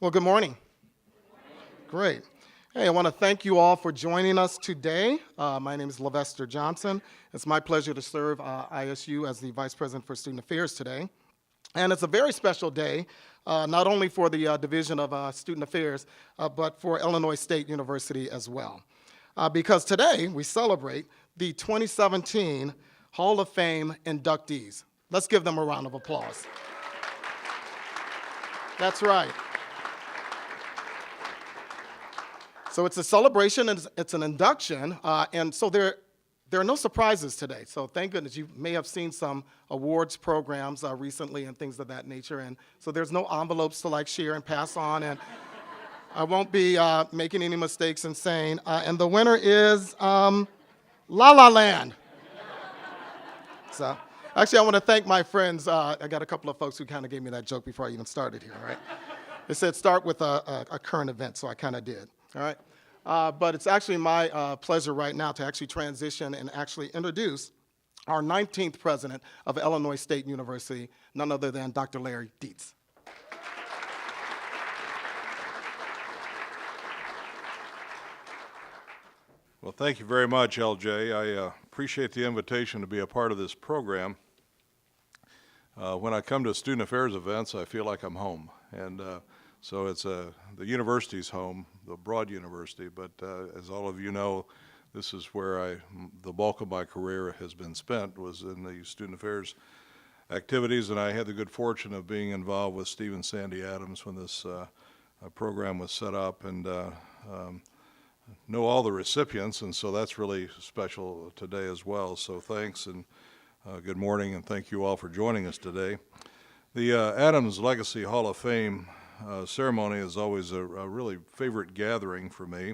Well, good morning. Great. Hey, I want to thank you all for joining us today. My name is Levester Johnson. It's my pleasure to serve ISU as the Vice President for Student Affairs today. And it's a very special day, not only for the Division of Student Affairs, but for Illinois State University as well. Because today we celebrate the 2017 Hall of Fame inductees. Let's give them a round of applause. That's right. So it's a celebration, and it's an induction, and so there are no surprises today. So thank goodness. You may have seen some awards programs recently and things of that nature, and so there's no envelopes to share and pass on, and I won't be making any mistakes in saying, and the winner is La La Land. So actually, I want to thank my friends. I got a couple of folks who kind of gave me that joke before I even started here, all right? They said start with a current event, so I kind of did. All right, but it's actually my pleasure right now to actually transition and actually introduce our 19th president of Illinois State University, none other than Dr. Larry Dietz. Well, thank you very much, LJ. I appreciate the invitation to be a part of this program. When I come to student affairs events, I feel like I'm home, and so it's the university's home, the Broad University, but as all of you know, this is where the bulk of my career has been spent, was in the student affairs activities, and I had the good fortune of being involved with Steve and Sandi Adams when this program was set up, and know all the recipients, and so that's really special today as well. So thanks, and good morning, and thank you all for joining us today. The Adams Legacy Hall of Fame ceremony is always a really favorite gathering for me.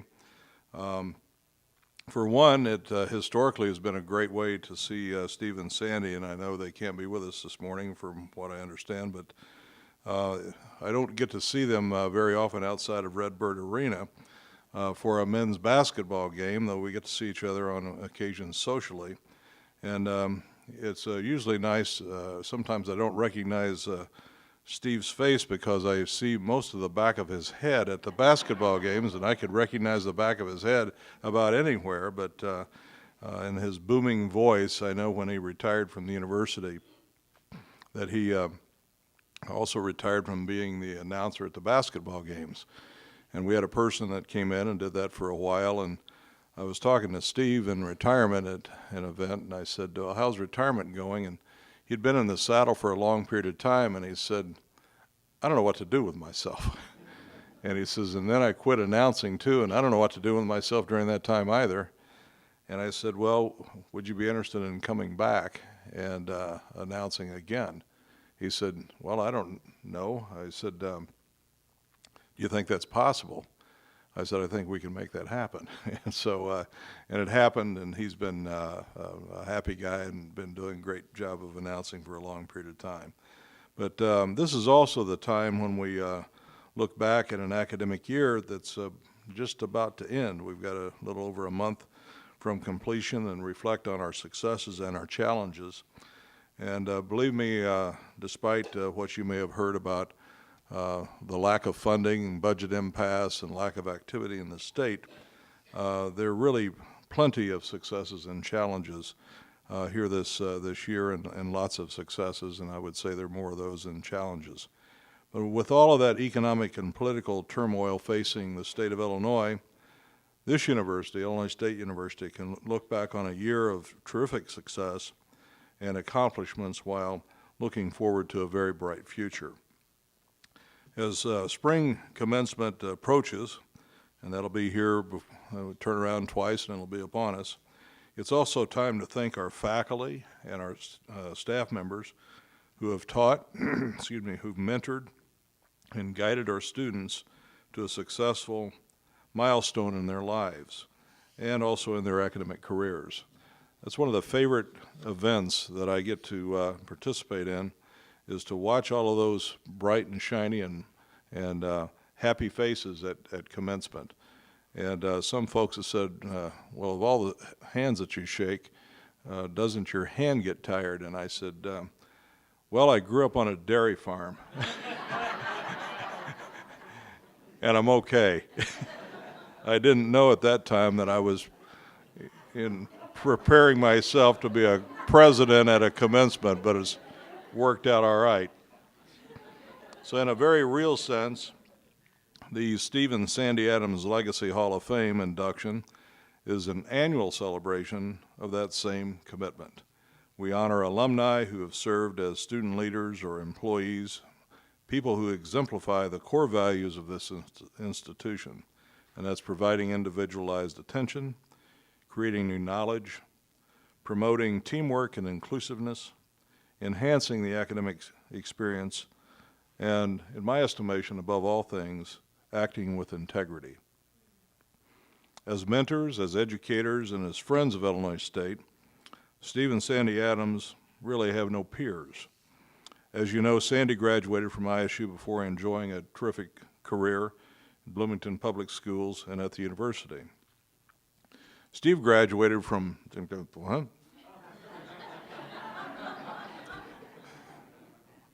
For one, it historically has been a great way to see Steve and Sandi, and I know they can't be with us this morning from what I understand, but I don't get to see them very often outside of Redbird Arena for a men's basketball game, though we get to see each other on occasions socially. And it's usually nice. Sometimes I don't recognize Steve's face because I see most of the back of his head at the basketball games, and I could recognize the back of his head about anywhere, but in his booming voice, I know when he retired from the university that he also retired from being the announcer at the basketball games. And we had a person that came in and did that for a while, and I was talking to Steve in retirement at an event, and I said, well, how's retirement going? And he'd been in the saddle for a long period of time, and he said, I don't know what to do with myself. And he says, and then I quit announcing too, and I don't know what to do with myself during that time either. And I said, well, would you be interested in coming back and announcing again? He said, well, I don't know. I said, do you think that's possible? I said, I think we can make that happen. And so, and it happened, and he's been a happy guy and been doing a great job of announcing for a long period of time. But this is also the time when we look back at an academic year that's just about to end. We've got a little over a month from completion and reflect on our successes and our challenges. And believe me, despite what you may have heard about the lack of funding, budget impasse, and lack of activity in the state, there are really plenty of successes and challenges here this year, and lots of successes, and I would say there are more of those than challenges. But with all of that economic and political turmoil facing the state of Illinois, this university, Illinois State University, can look back on a year of terrific success and accomplishments while looking forward to a very bright future. As spring commencement approaches, and that'll be here, turn around twice and it'll be upon us, it's also time to thank our faculty and our staff members who have taught, excuse me, who've mentored and guided our students to a successful milestone in their lives and also in their academic careers. That's one of the favorite events that I get to participate in, is to watch all of those bright and shiny and happy faces at commencement. And some folks have said, well, of all the hands that you shake, doesn't your hand get tired? And I said, well, I grew up on a dairy farm. and I'm okay. I didn't know at that time that I was in preparing myself to be a president at a commencement, but it's worked out all right. So in a very real sense, the Stephen Sandy Adams Legacy Hall of Fame induction is an annual celebration of that same commitment. We honor alumni who have served as student leaders or employees, people who exemplify the core values of this institution, and that's providing individualized attention, creating new knowledge, promoting teamwork and inclusiveness, enhancing the academic experience, and, in my estimation, above all things, acting with integrity. As mentors, as educators, and as friends of Illinois State, Steve and Sandy Adams really have no peers. As you know, Sandy graduated from ISU before enjoying a terrific career in Bloomington Public Schools and at the university. Steve graduated from,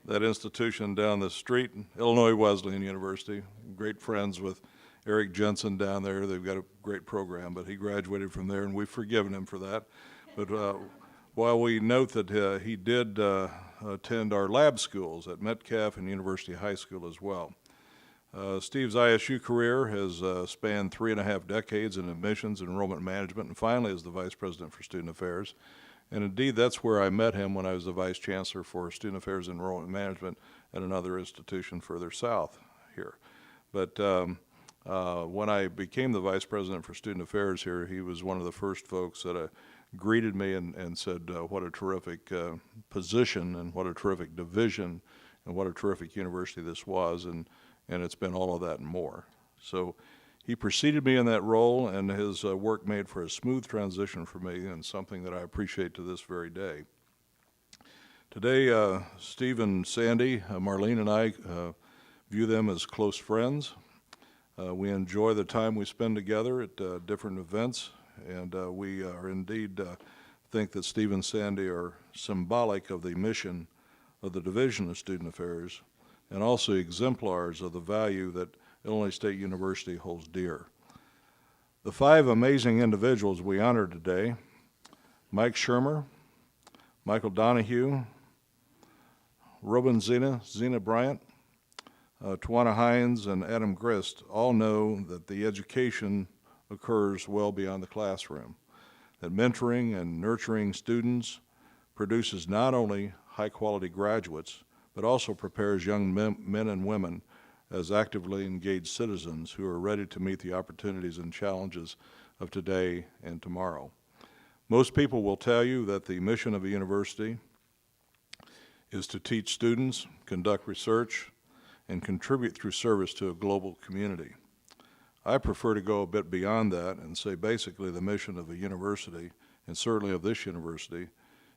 that institution down the street, Illinois Wesleyan University. Great friends with Eric Jensen down there. They've got a great program, but he graduated from there, and we've forgiven him for that. But while we note that he did attend our lab schools at Metcalf and University High School as well. Steve's ISU career has spanned 3.5 decades in admissions and enrollment management, and finally as the Vice President for Student Affairs. And indeed, that's where I met him when I was the Vice Chancellor for Student Affairs and Enrollment Management at another institution further south here. But when I became the Vice President for Student Affairs here, he was one of the first folks that greeted me and said what a terrific position and what a terrific division and what a terrific university this was, and it's been all of that and more. So he preceded me in that role, and his work made for a smooth transition for me, and something that I appreciate to this very day. Today, Steve and Sandy, Marlene and I view them as close friends. We enjoy the time we spend together at different events, and we are indeed think that Steve and Sandy are symbolic of the mission of the Division of Student Affairs, and also exemplars of the value that Illinois State University holds dear. The 5 amazing individuals we honor today, Mike Shermer, Michael Donahue, Robin Zena Bryant, Tawana Hines, and Adam Grist, all know that the education occurs well beyond the classroom, that mentoring and nurturing students produces not only high-quality graduates, but also prepares young men and women as actively engaged citizens who are ready to meet the opportunities and challenges of today and tomorrow. Most people will tell you that the mission of a university is to teach students, conduct research, and contribute through service to a global community. I prefer to go a bit beyond that and say basically the mission of a university, and certainly of this university,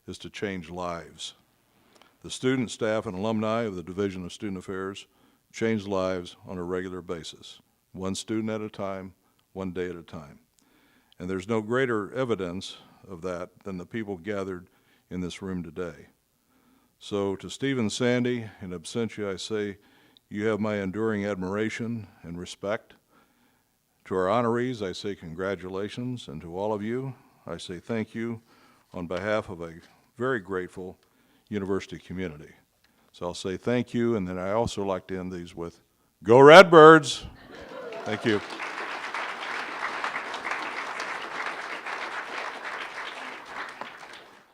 is to change lives. The student, staff, and alumni of the Division of Student Affairs change lives on a regular basis, one student at a time, one day at a time. And there's no greater evidence of that than the people gathered in this room today. So to Steve and Sandy, in absentia, I say, you have my enduring admiration and respect. To our honorees, I say congratulations, and to all of you, I say thank you on behalf of a very grateful university community. So I'll say thank you, and then I also like to end these with, go Redbirds! Thank you.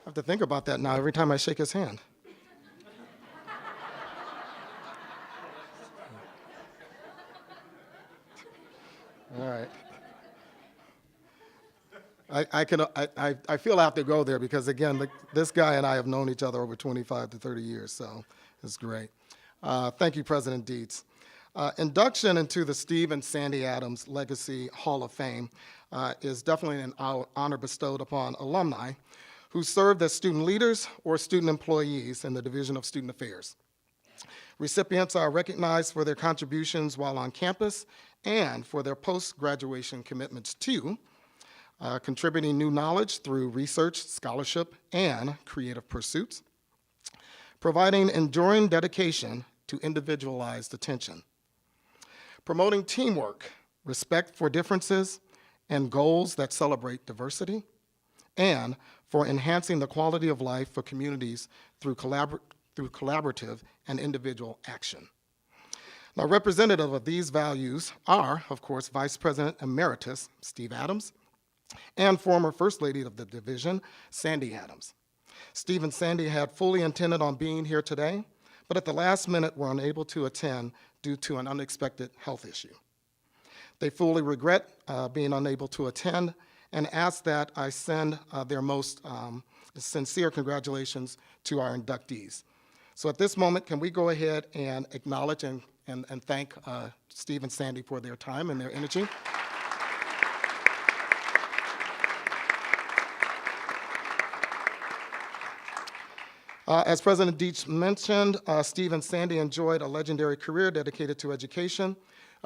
I have to think about that now every time I shake his hand. All right. I feel I have to go there because, again, this guy and I have known each other over 25 to 30 years, so it's great. Thank you, President Dietz. Induction into the Steve and Sandy Adams Legacy Hall of Fame is definitely an honor bestowed upon alumni who served as student leaders or student employees in the Division of Student Affairs. Recipients are recognized for their contributions while on campus and for their post-graduation commitments to contributing new knowledge through research, scholarship, and creative pursuits, providing enduring dedication to individualized attention, promoting teamwork, respect for differences, and goals that celebrate diversity, and for enhancing the quality of life for communities through collaborative and individual action. Now, representative of these values are, of course, Vice President Emeritus Steve Adams and former First Lady of the division, Sandi Adams. Steve and Sandi had fully intended on being here today, but at the last minute were unable to attend due to an unexpected health issue. They fully regret being unable to attend and ask that I send their most sincere congratulations to our inductees. So at this moment, can we go ahead and acknowledge and thank Steve and Sandi for their time and their energy. As President Deitch mentioned, Steve and Sandi enjoyed a legendary career dedicated to education.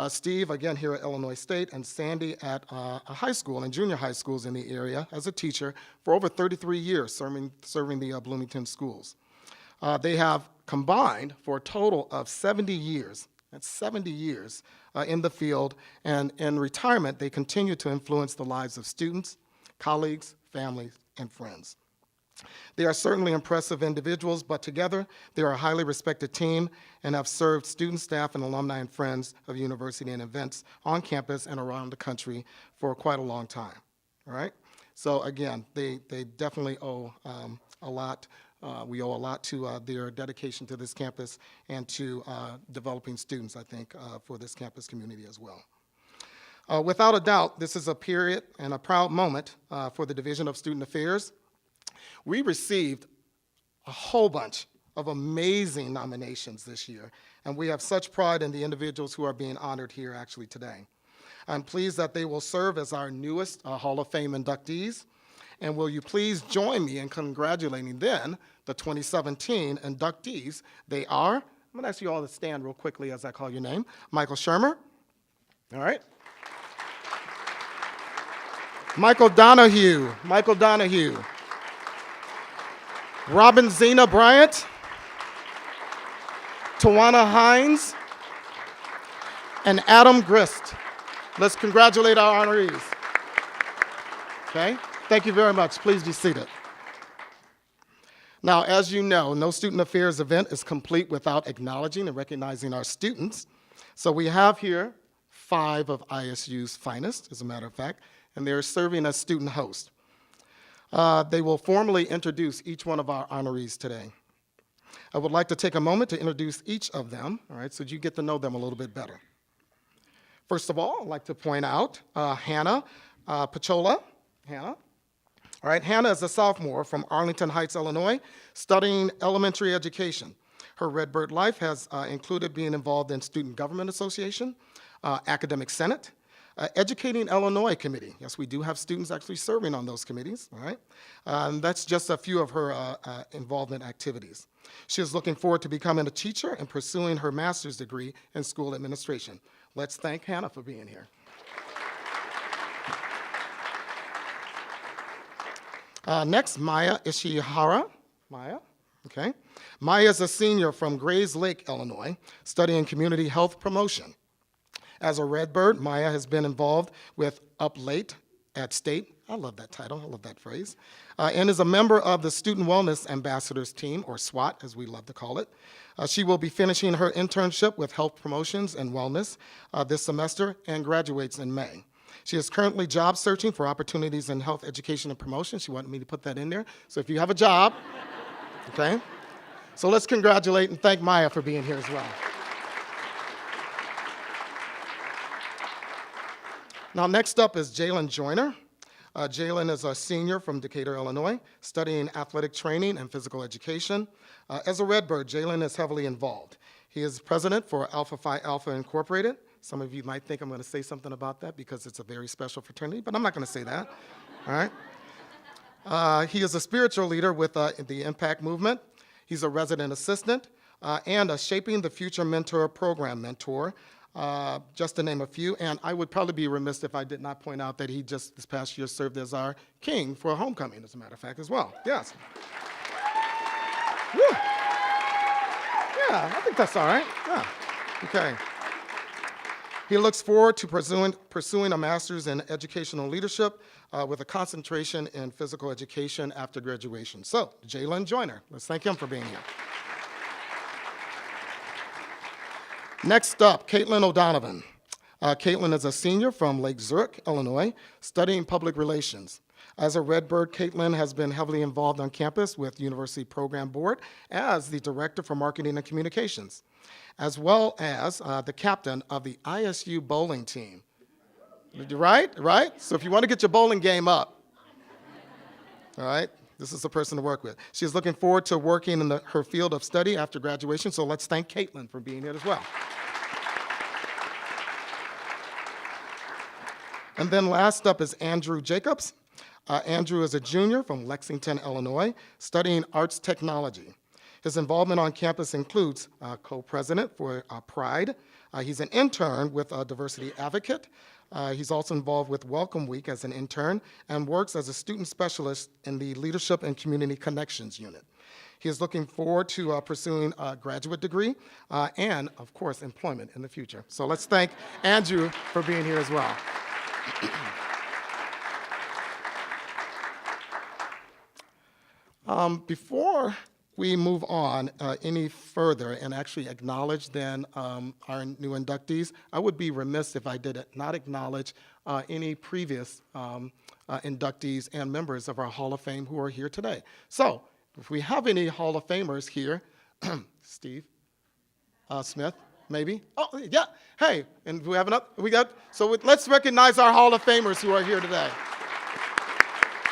Steve, again, here at Illinois State, and Sandi at a high school and junior high schools in the area as a teacher for over 33 years, serving the Bloomington schools. They have combined for a total of 70 years. That's 70 years in the field, and in retirement, they continue to influence the lives of students, colleagues, families, and friends. They are certainly impressive individuals, but together they are a highly respected team and have served student, staff, and alumni and friends of the university and events on campus and around the country for quite a long time, all right? So again, they definitely owe a lot. We owe a lot to their dedication to this campus and to developing students, I think, for this campus community as well. Without a doubt, this is a period and a proud moment for the Division of Student Affairs. We received a whole bunch of amazing nominations this year, and we have such pride in the individuals who are being honored here actually today. I'm pleased that they will serve as our newest Hall of Fame inductees, and will you please join me in congratulating then the 2017 inductees. They are, I'm gonna ask you all to stand real quickly as I call your name. Michael Shermer, all right. Michael Donahue. Robin Zena Bryant, Tawana Hines, and Adam Grist. Let's congratulate our honorees. Okay, thank you very much. Please be seated. Now, as you know, no student affairs event is complete without acknowledging and recognizing our students. So we have here 5 of ISU's finest, as a matter of fact, and they're serving as student hosts. They will formally introduce each one of our honorees today. I would like to take a moment to introduce each of them, all right, so you get to know them a little bit better. First of all, I'd like to point out Hannah Pachola. Hannah. All right, Hannah is a sophomore from Arlington Heights, Illinois, studying elementary education. Her Redbird life has included being involved in Student Government Association, Academic Senate, Educating Illinois Committee. Yes, we do have students actually serving on those committees, all right? That's just a few of her involvement activities. She is looking forward to becoming a teacher and pursuing her master's degree in school administration. Let's thank Hannah for being here. Next, Maya Ishihara. Maya, okay. Maya is a senior from Grays Lake, Illinois, studying community health promotion. As a Redbird, Maya has been involved with Up Late at State. I love that title, I love that phrase. And is a member of the Student Wellness Ambassadors team, or SWAT, as we love to call it. She will be finishing her internship with Health Promotions and Wellness this semester and graduates in May. She is currently job searching for opportunities in health education and promotion. She wanted me to put that in there. So if you have a job, okay? So let's congratulate and thank Maya for being here as well. Now, next up is Jalen Joyner. Jalen is a senior from Decatur, Illinois, studying athletic training and physical education. As a Redbird, Jalen is heavily involved. He is president for Alpha Phi Alpha Incorporated. Some of you might think I'm going to say something about that because it's a very special fraternity, but I'm not going to say that, all right? He is a spiritual leader with the Impact Movement. He's a resident assistant and a Shaping the Future Mentor program mentor, just to name a few. And I would probably be remiss if I did not point out that he just this past year served as our king for homecoming, as a matter of fact, as well. Yes. Woo. Yeah, I think that's all right. Yeah. Okay. He looks forward to pursuing a master's in educational leadership with a concentration in physical education after graduation. So, Jalen Joyner, let's thank him for being here. Next up, Caitlin O'Donovan. Caitlin is a senior from Lake Zurich, Illinois, studying public relations. As a Redbird, Caitlin has been heavily involved on campus with University Program Board as the Director for Marketing and Communications, as well as the captain of the ISU bowling team. Right? So if you want to get your bowling game up, all right, this is the person to work with. She's looking forward to working in her field of study after graduation, so let's thank Caitlin for being here as well. And then last up is Andrew Jacobs. Andrew is a junior from Lexington, Illinois, studying arts technology. His involvement on campus includes co-president for Pride. He's an intern with Diversity Advocate. He's also involved with Welcome Week as an intern and works as a student specialist in the Leadership and Community Connections unit. He is looking forward to pursuing a graduate degree and, of course, employment in the future. So let's thank Andrew for being here as well. Before we move on any further and actually acknowledge then our new inductees, I would be remiss if I did not acknowledge any previous inductees and members of our Hall of Fame who are here today. So if we have any Hall of Famers here, Steve Smith, maybe? Oh, yeah. Hey, and we have enough? Let's recognize our Hall of Famers who are here today.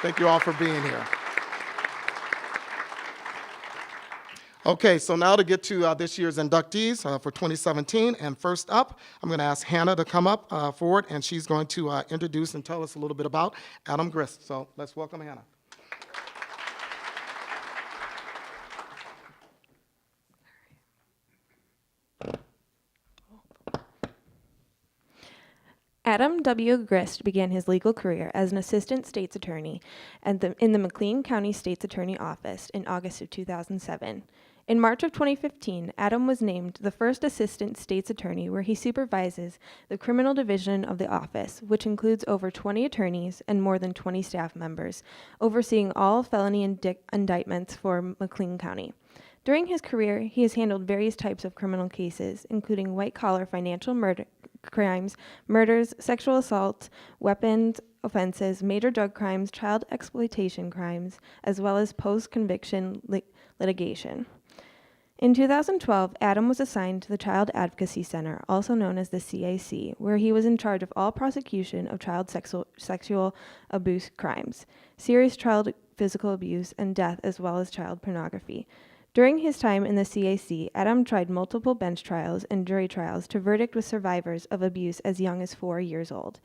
Thank you all for being here. Okay, so now to get to this year's inductees for 2017. And first up, I'm going to ask Hannah to come up forward, and she's going to introduce and tell us a little bit about Adam Grist. So let's welcome Hannah. Adam W. Grist began his legal career as an assistant state's attorney in the McLean County State's Attorney Office in August of 2007. In March of 2015, Adam was named the first assistant state's attorney where he supervises the criminal division of the office, which includes over 20 attorneys and more than 20 staff members, overseeing all felony indictments for McLean County. During his career, he has handled various types of criminal cases, including white-collar financial crimes, murders, sexual assaults, weapons offenses, major drug crimes, child exploitation crimes, as well as post-conviction litigation. In 2012, Adam was assigned to the Child Advocacy Center, also known as the CAC, where he was in charge of all prosecution of child sexual abuse crimes, serious child physical abuse, and death, as well as child pornography. During his time in the CAC, Adam tried multiple bench trials and jury trials to verdict with survivors of abuse as young as 4 years old.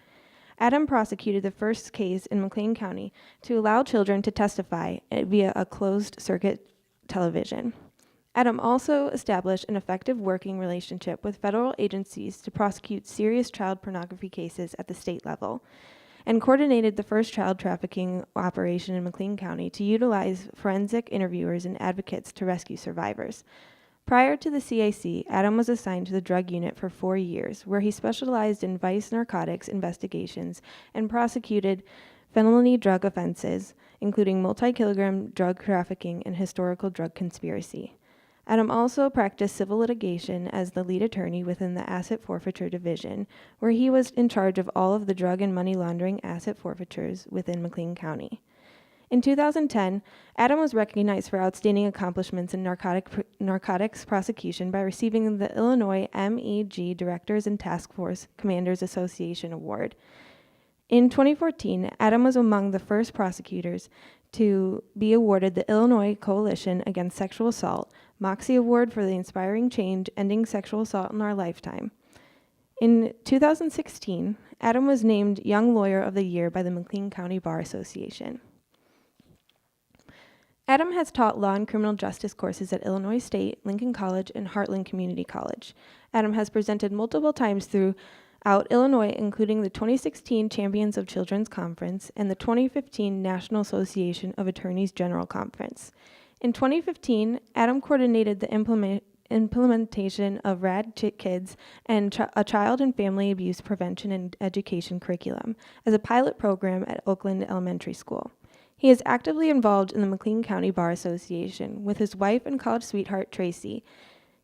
Adam prosecuted the first case in McLean County to allow children to testify via a closed-circuit television. Adam also established an effective working relationship with federal agencies to prosecute serious child pornography cases at the state level, and coordinated the first child trafficking operation in McLean County to utilize forensic interviewers and advocates to rescue survivors. Prior to the CAC, Adam was assigned to the drug unit for 4 years, where he specialized in vice narcotics investigations and prosecuted felony drug offenses, including multi-kilogram drug trafficking and historical drug conspiracy. Adam also practiced civil litigation as the lead attorney within the Asset Forfeiture Division, where he was in charge of all of the drug and money laundering asset forfeitures within McLean County. In 2010, Adam was recognized for outstanding accomplishments in narcotics prosecution by receiving the Illinois MEG Directors and Task Force Commanders Association Award. In 2014, Adam was among the first prosecutors to be awarded the Illinois Coalition Against Sexual Assault Moxie Award for the Inspiring Change Ending Sexual Assault in Our Lifetime. In 2016, Adam was named Young Lawyer of the Year by the McLean County Bar Association. Adam has taught law and criminal justice courses at Illinois State, Lincoln College, and Heartland Community College. Adam has presented multiple times throughout Illinois, including the 2016 Champions of Children's Conference and the 2015 National Association of Attorneys General Conference. In 2015, Adam coordinated the implementation of Kids and a child and family abuse prevention and education curriculum as a pilot program at Oakland Elementary School. He is actively involved in the McLean County Bar Association with his wife and college sweetheart, Tracy.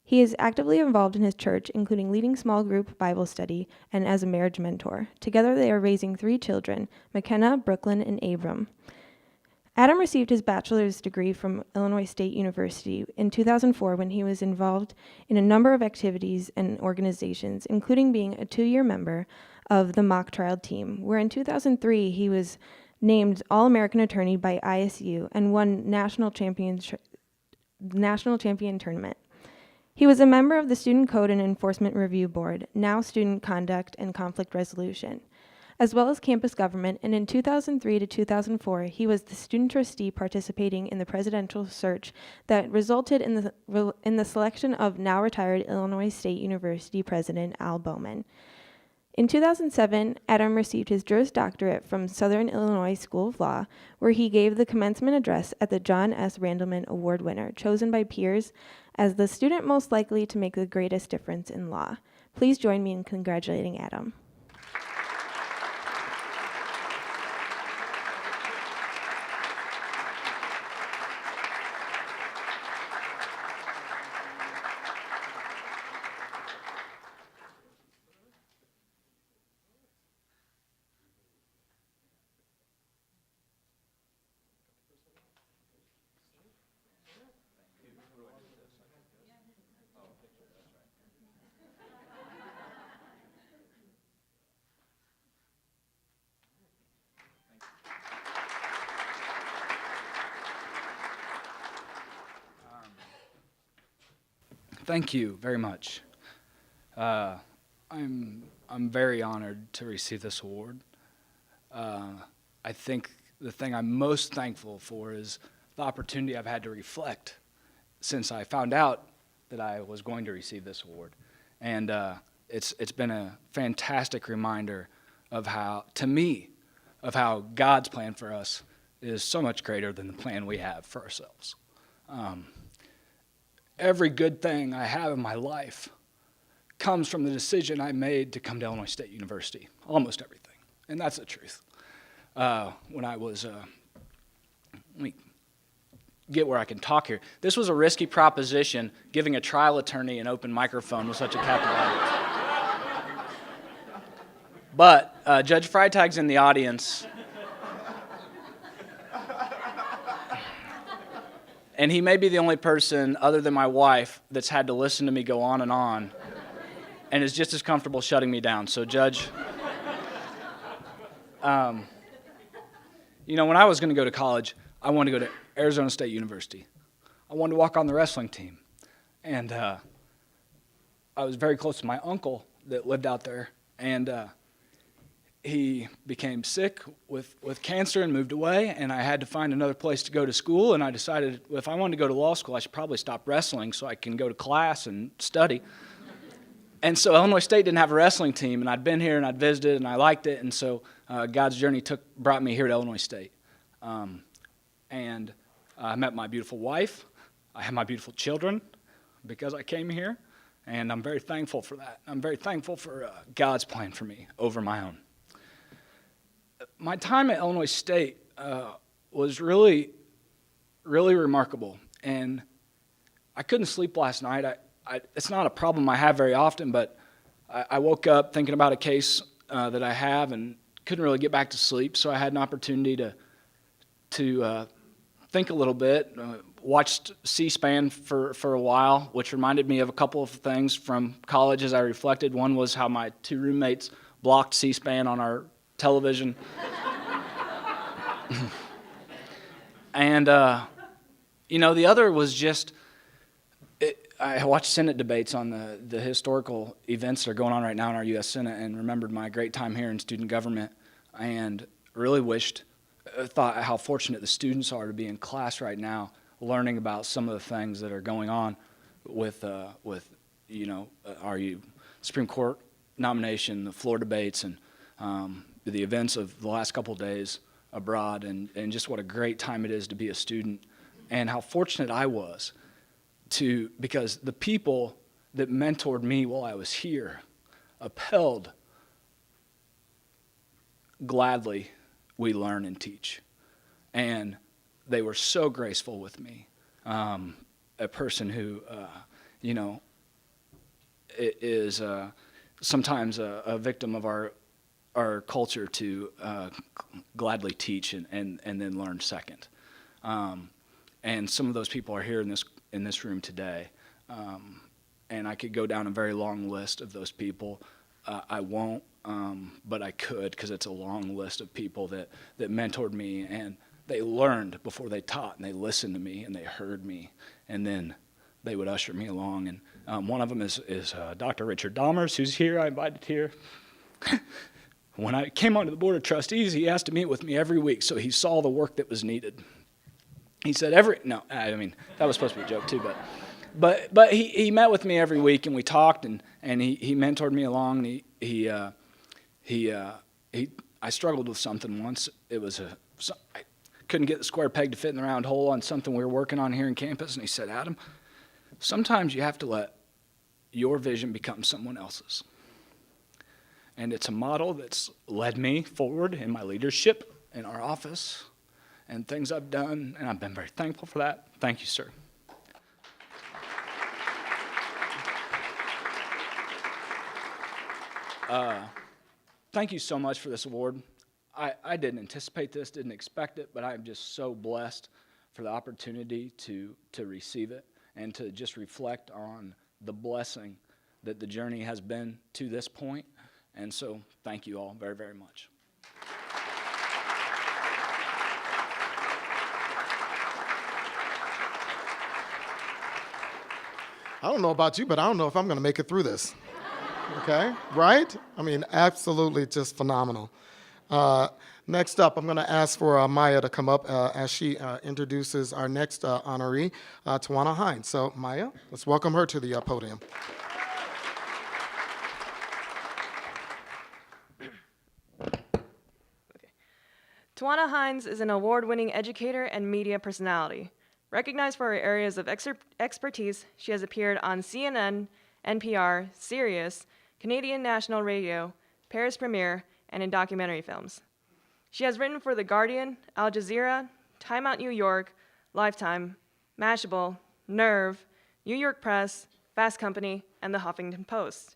He is actively involved in his church, including leading small group Bible study and as a marriage mentor. Together, they are raising 3 children, McKenna, Brooklyn, and Abram. Adam received his bachelor's degree from Illinois State University in 2004 when he was involved in a number of activities and organizations, including being a 2-year member of the mock trial team, where in 2003 he was named All-American Attorney by ISU and won national champion tournament. He was a member of the Student Code and Enforcement Review Board, now Student Conduct and Conflict Resolution, as well as campus government, and in 2003 to 2004, he was the student trustee participating in the presidential search that resulted in the selection of now retired Illinois State University President Al Bowman. In 2007, Adam received his Juris Doctorate from Southern Illinois School of Law, where he gave the commencement address at the John S. Randleman Award winner, chosen by peers as the student most likely to make the greatest difference in law. Please join me in congratulating Adam. Thank you very much. I'm very honored to receive this award. I think the thing I'm most thankful for is the opportunity I've had to reflect since I found out that I was going to receive this award. And it's been a fantastic reminder of how God's plan for us is so much greater than the plan we have for ourselves. Every good thing I have in my life comes from the decision I made to come to Illinois State University, almost everything, and that's the truth. When I was, let me get where I can talk here. This was a risky proposition, giving a trial attorney an open microphone with such a capital audience. But Judge Freitag's in the audience, and he may be the only person, other than my wife, that's had to listen to me go on and is just as comfortable shutting me down. So, Judge, when I was going to go to college, I wanted to go to Arizona State University. I wanted to walk on the wrestling team. And I was very close to my uncle that lived out there, and he became sick with cancer and moved away, and I had to find another place to go to school, and I decided if I wanted to go to law school, I should probably stop wrestling so I can go to class and study. And so Illinois State didn't have a wrestling team, and I'd been here and I'd visited and I liked it, and so God's journey brought me here to Illinois State. And I met my beautiful wife. I have my beautiful children because I came here, and I'm very thankful for that. I'm very thankful for God's plan for me over my own. My time at Illinois State was really, really remarkable, and I couldn't sleep last night. It's not a problem I have very often, but I woke up thinking about a case that I have and couldn't really get back to sleep, so I had an opportunity to think a little bit, watched C-SPAN for a while, which reminded me of a couple of things from college as I reflected. One was how my 2 roommates blocked C-SPAN on our television. And, the other was just, I watched Senate debates on the historical events that are going on right now in our U.S. Senate and remembered my great time here in student government and really thought how fortunate the students are to be in class right now learning about some of the things that are going on with our Supreme Court nomination, the floor debates, and the events of the last couple of days abroad, and just what a great time it is to be a student, and how fortunate I was because the people that mentored me while I was here upheld gladly we learn and teach. And they were so graceful with me. A person who, is sometimes a victim of our culture to gladly teach and then learn second. And some of those people are here in this room today. And I could go down a very long list of those people. I won't, but I could, because it's a long list of people that mentored me, and they learned before they taught, and they listened to me, and they heard me, and then they would usher me along. And one of them is Dr. Richard Dahmers, who's here. I invited here. When I came onto the Board of Trustees, he asked to meet with me every week, so he saw the work that was needed. He said that was supposed to be a joke too, but he met with me every week, and we talked, and he mentored me along. And I struggled with something once. It was I couldn't get the square peg to fit in the round hole on something we were working on here in campus, and he said, Adam, sometimes you have to let your vision become someone else's. And it's a model that's led me forward in my leadership in our office and things I've done, and I've been very thankful for that. Thank you, sir. Thank you so much for this award. I didn't anticipate this, didn't expect it, but I'm just so blessed for the opportunity to receive it and to just reflect on the blessing that the journey has been to this point. And so thank you all very, very much. I don't know about you, but I don't know if I'm going to make it through this. Okay, right? I mean, absolutely just phenomenal. Next up, I'm going to ask for Maya to come up as she introduces our next honoree, Tawana Hines. So, Maya, let's welcome her to the podium. Tawana Hines is an award-winning educator and media personality. Recognized for her areas of expertise, she has appeared on CNN, NPR, Sirius, Canadian National Radio, Paris Premiere, and in documentary films. She has written for The Guardian, Al Jazeera, Time Out New York, Lifetime, Mashable, Nerve, New York Press, Fast Company, and The Huffington Post.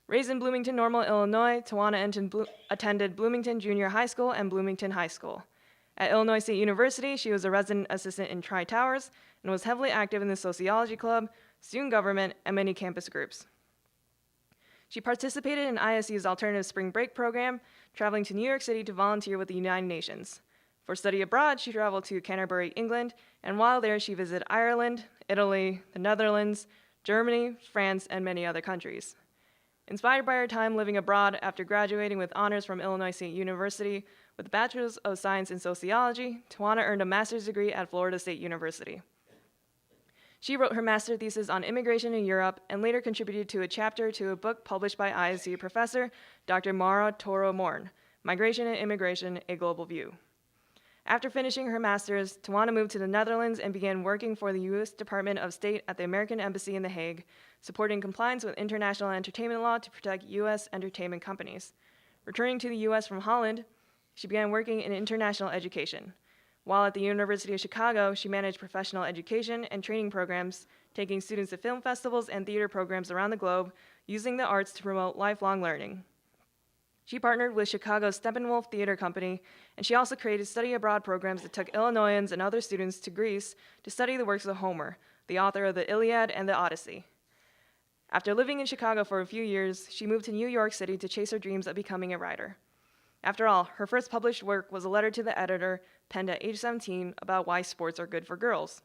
Raised in Bloomington Normal, Illinois, Tawana attended Bloomington Junior High School and Bloomington High School. At Illinois State University, she was a resident assistant in Tri-Towers and was heavily active in the sociology club, student government, and many campus groups. She participated in ISU's Alternative Spring Break program, traveling to New York City to volunteer with the United Nations. For study abroad, she traveled to Canterbury, England, and while there, she visited Ireland, Italy, the Netherlands, Germany, France, and many other countries. Inspired by her time living abroad after graduating with honors from Illinois State University with a Bachelor's of Science in Sociology, Tawana earned a master's degree at Florida State University. She wrote her master's thesis on immigration in Europe and later contributed to a chapter to a book published by ISU professor Dr. Mara Toro-Morn, Migration and Immigration, A Global View. After finishing her master's, Tawana moved to the Netherlands and began working for the U.S. Department of State at the American Embassy in The Hague, supporting compliance with international entertainment law to protect U.S. entertainment companies. Returning to the U.S. from Holland, she began working in international education. While at the University of Chicago, she managed professional education and training programs, taking students to film festivals and theater programs around the globe, using the arts to promote lifelong learning. She partnered with Chicago's Steppenwolf Theater Company, and she also created study abroad programs that took Illinoisans and other students to Greece to study the works of Homer, the author of the Iliad and the Odyssey. After living in Chicago for a few years, she moved to New York City to chase her dreams of becoming a writer. After all, her first published work was a letter to the editor, penned at age 17, about why sports are good for girls.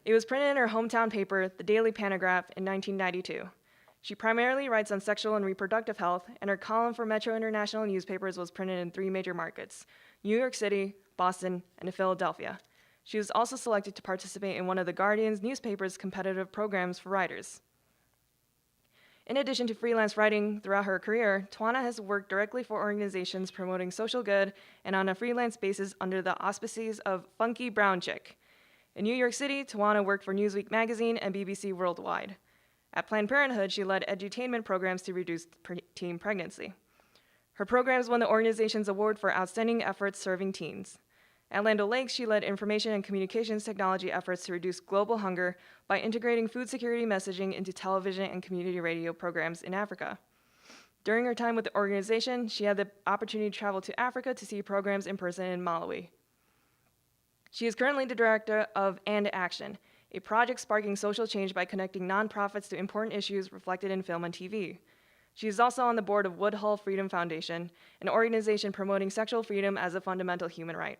It was printed in her hometown paper, the Daily Panagraph, in 1992. She primarily writes on sexual and reproductive health, and her column for Metro International newspapers was printed in 3 major markets: New York City, Boston, and Philadelphia. She was also selected to participate in one of The Guardian's newspaper's competitive programs for writers. In addition to freelance writing throughout her career, Tawana has worked directly for organizations promoting social good and on a freelance basis under the auspices of Funky Brown Chick. In New York City, Tawana worked for Newsweek magazine and BBC Worldwide. At Planned Parenthood, she led edutainment programs to reduce teen pregnancy. Her programs won the organization's award for outstanding efforts serving teens. At Land O'Lakes, she led information and communications technology efforts to reduce global hunger by integrating food security messaging into television and community radio programs in Africa. During her time with the organization, she had the opportunity to travel to Africa to see programs in person in Malawi. She is currently the director of And Action, a project sparking social change by connecting nonprofits to important issues reflected in film and TV. She is also on the board of Woodhull Freedom Foundation, an organization promoting sexual freedom as a fundamental human right.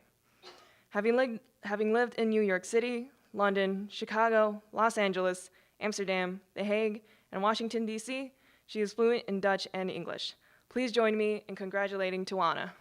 Having lived in New York City, London, Chicago, Los Angeles, Amsterdam, The Hague, and Washington, D.C., she is fluent in Dutch and English. Please join me in congratulating Tawana.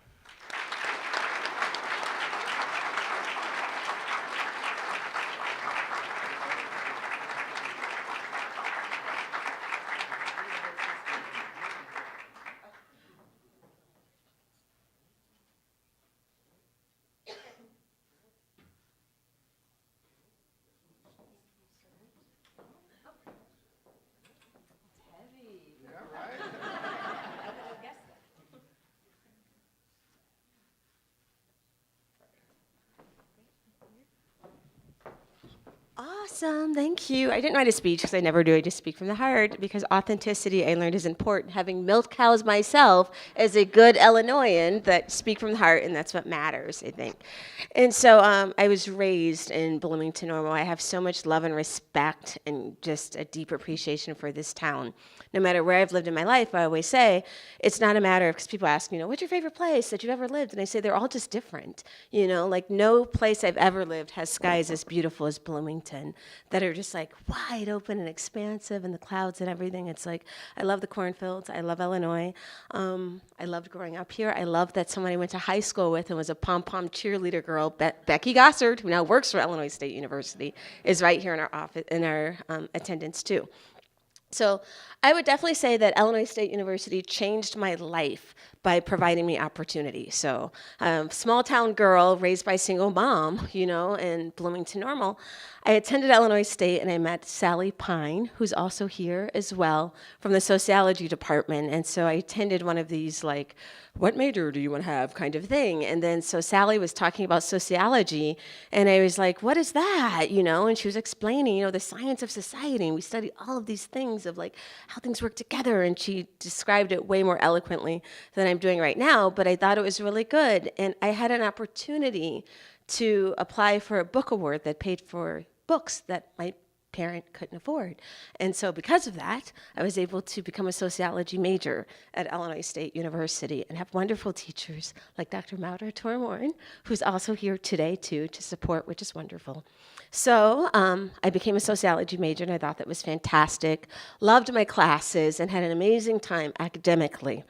Awesome, thank you. I didn't write a speech because I never do. I just speak from the heart because authenticity, I learned, is important. Having milked cows myself as a good Illinoisan that speak from the heart, and that's what matters, I think. And so I was raised in Bloomington Normal. I have so much love and respect and just a deep appreciation for this town. No matter where I've lived in my life, I always say it's not a matter of, because people ask, what's your favorite place that you've ever lived? And I say they're all just different. Like no place I've ever lived has skies as beautiful as Bloomington that are just like wide open and expansive, and the clouds and everything. It's like, I love the cornfields. I love Illinois. I loved growing up here. I love that someone I went to high school with and was a pom-pom cheerleader girl, Becky Gossard, who now works for Illinois State University, is right here in our office, in our attendance too. So I would definitely say that Illinois State University changed my life by providing me opportunity. So small town girl raised by a single mom, in Bloomington Normal. I attended Illinois State and I met Sally Pine, who's also here as well from the sociology department. And so I attended one of these what major do you want to have kind of thing. And then so Sally was talking about sociology and I was like, what is that? And she was explaining, the science of society. And we study all of these things of how things work together. And she described it way more eloquently than I'm doing right now, but I thought it was really good. And I had an opportunity to apply for a book award that paid for books that my parent couldn't afford. And so because of that, I was able to become a sociology major at Illinois State University and have wonderful teachers like Dr. Mauder Tormorn, who's also here today too to support, which is wonderful. So I became a sociology major and I thought that was fantastic, loved my classes and had an amazing time academically.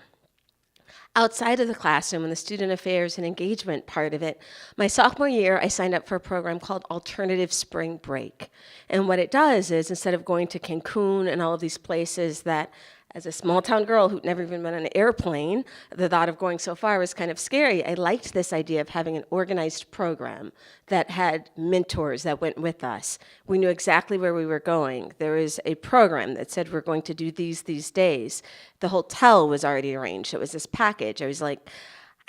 Outside of the classroom and the student affairs and engagement part of it, my sophomore year, I signed up for a program called Alternative Spring Break. And what it does is instead of going to Cancun and all of these places that, as a small town girl who'd never even been on an airplane, the thought of going so far was kind of scary. I liked this idea of having an organized program that had mentors that went with us. We knew exactly where we were going. There was a program that said we're going to do these days. The hotel was already arranged. It was this package. I was like,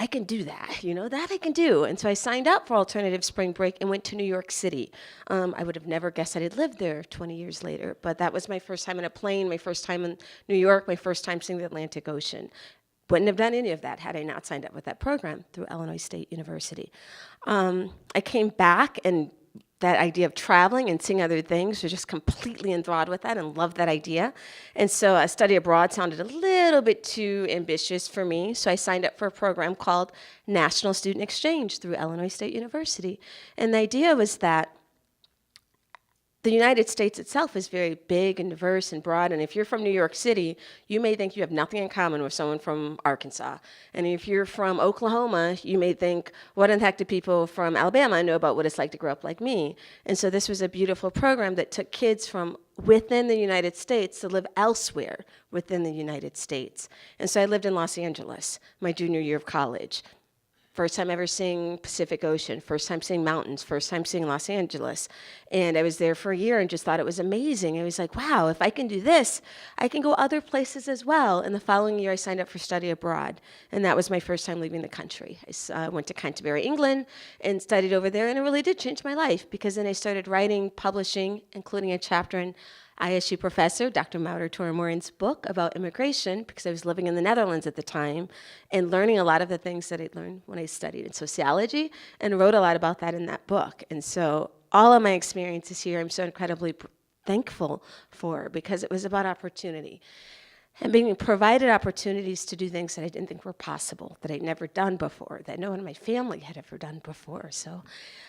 I can do that, that I can do. And so I signed up for Alternative Spring Break and went to New York City. I would have never guessed I'd lived there 20 years later, but that was my first time in a plane, my first time in New York, my first time seeing the Atlantic Ocean. Wouldn't have done any of that had I not signed up with that program through Illinois State University. I came back and that idea of traveling and seeing other things was just completely enthralled with that and loved that idea. And so a study abroad sounded a little bit too ambitious for me, so I signed up for a program called National Student Exchange through Illinois State University. And the idea was that the United States itself is very big and diverse and broad, and if you're from New York City, you may think you have nothing in common with someone from Arkansas. And if you're from Oklahoma, you may think, what in the heck do people from Alabama know about what it's like to grow up like me? And so this was a beautiful program that took kids from within the United States to live elsewhere within the United States. And so I lived in Los Angeles my junior year of college. First time ever seeing Pacific Ocean, first time seeing mountains, first time seeing Los Angeles. And I was there for a year and just thought it was amazing. I was like, wow, if I can do this, I can go other places as well. And the following year, I signed up for study abroad. And that was my first time leaving the country. I went to Canterbury, England, and studied over there. And it really did change my life, because then I started writing, publishing, including a chapter in ISU professor, Dr. Mauder Toramorin's book about immigration, because I was living in the Netherlands at the time and learning a lot of the things that I'd learned when I studied in sociology, and wrote a lot about that in that book. And so all of my experiences here, I'm so incredibly thankful for, because it was about opportunity and being provided opportunities to do things that I didn't think were possible, that I'd never done before, that no one in my family had ever done before. So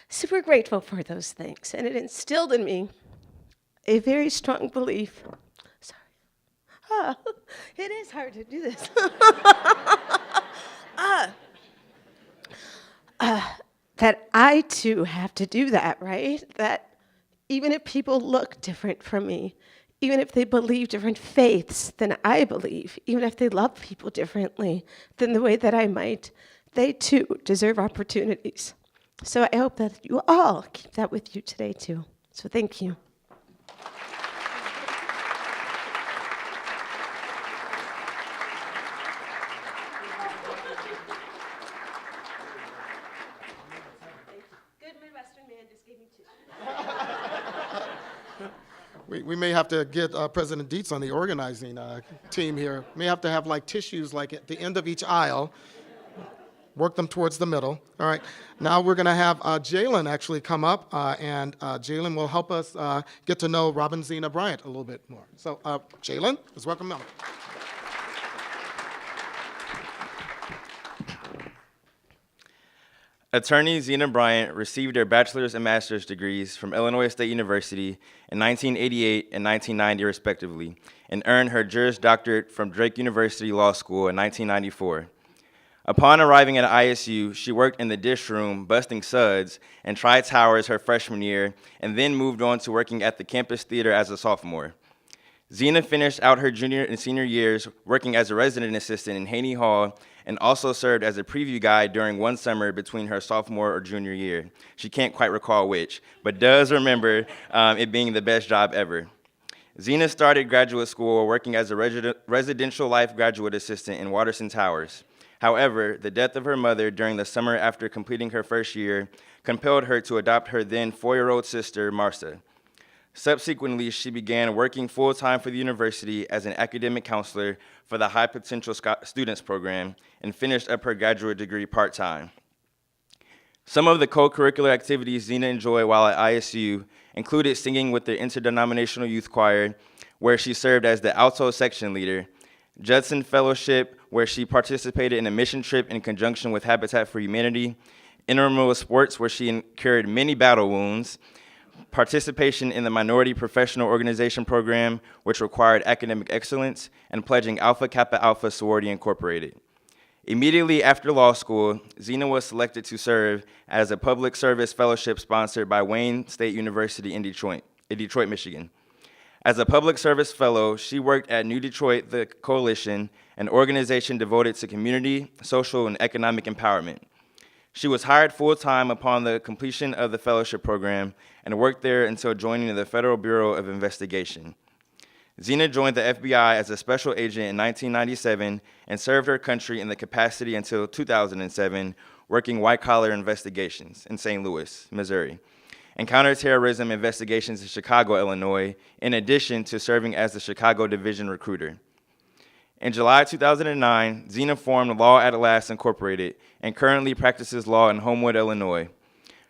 super grateful for those things. And it instilled in me a very strong belief. Sorry. It is hard to do this. That I too have to do that, right? That even if people look different from me, even if they believe different faiths than I believe, even if they love people differently than the way that I might, they too deserve opportunities. So I hope that you all keep that with you today too. So thank you. We may have to get President Dietz on the organizing team here. May have to have like tissues like at the end of each aisle, work them towards the middle. All right, now we're gonna have Jalen actually come up, and Jalen will help us get to know Robin Zena Bryant a little bit more. So Jalen, let's welcome him. Attorney Zena Bryant received her bachelor's and master's degrees from Illinois State University in 1988 and 1990, respectively, and earned her Juris Doctorate from Drake University Law School in 1994. Upon arriving at ISU, she worked in the dish room, busting suds, and Tri-Towers her freshman year, and then moved on to working at the campus theater as a sophomore. Zena finished out her junior and senior years working as a resident assistant in Haney Hall, and also served as a preview guide during one summer between her sophomore or junior year. She can't quite recall which, but does remember it being the best job ever. Zena started graduate school working as a residential life graduate assistant in Watterson Towers. However, the death of her mother during the summer after completing her first year compelled her to adopt her then 4-year-old sister, Marcia. Subsequently, she began working full-time for the university as an academic counselor for the High Potential Students Program and finished up her graduate degree part-time. Some of the co-curricular activities Zena enjoyed while at ISU included singing with the Interdenominational Youth Choir, where she served as the alto section leader, Judson Fellowship, where she participated in a mission trip in conjunction with Habitat for Humanity, intramural sports, where she incurred many battle wounds, participation in the Minority Professional Organization Program, which required academic excellence, and pledging Alpha Kappa Alpha Sorority Incorporated. Immediately after law school, Zena was selected to serve as a public service fellowship sponsored by Wayne State University in Detroit, Michigan. As a public service fellow, she worked at New Detroit, the Coalition, an organization devoted to community, social, and economic empowerment. She was hired full-time upon the completion of the fellowship program and worked there until joining the Federal Bureau of Investigation. Zena joined the FBI as a special agent in 1997 and served her country in the capacity until 2007, working white-collar investigations in St. Louis, Missouri, and counterterrorism investigations in Chicago, Illinois, in addition to serving as the Chicago Division recruiter. In July 2009, Zena formed Law at Last Incorporated and currently practices law in Homewood, Illinois.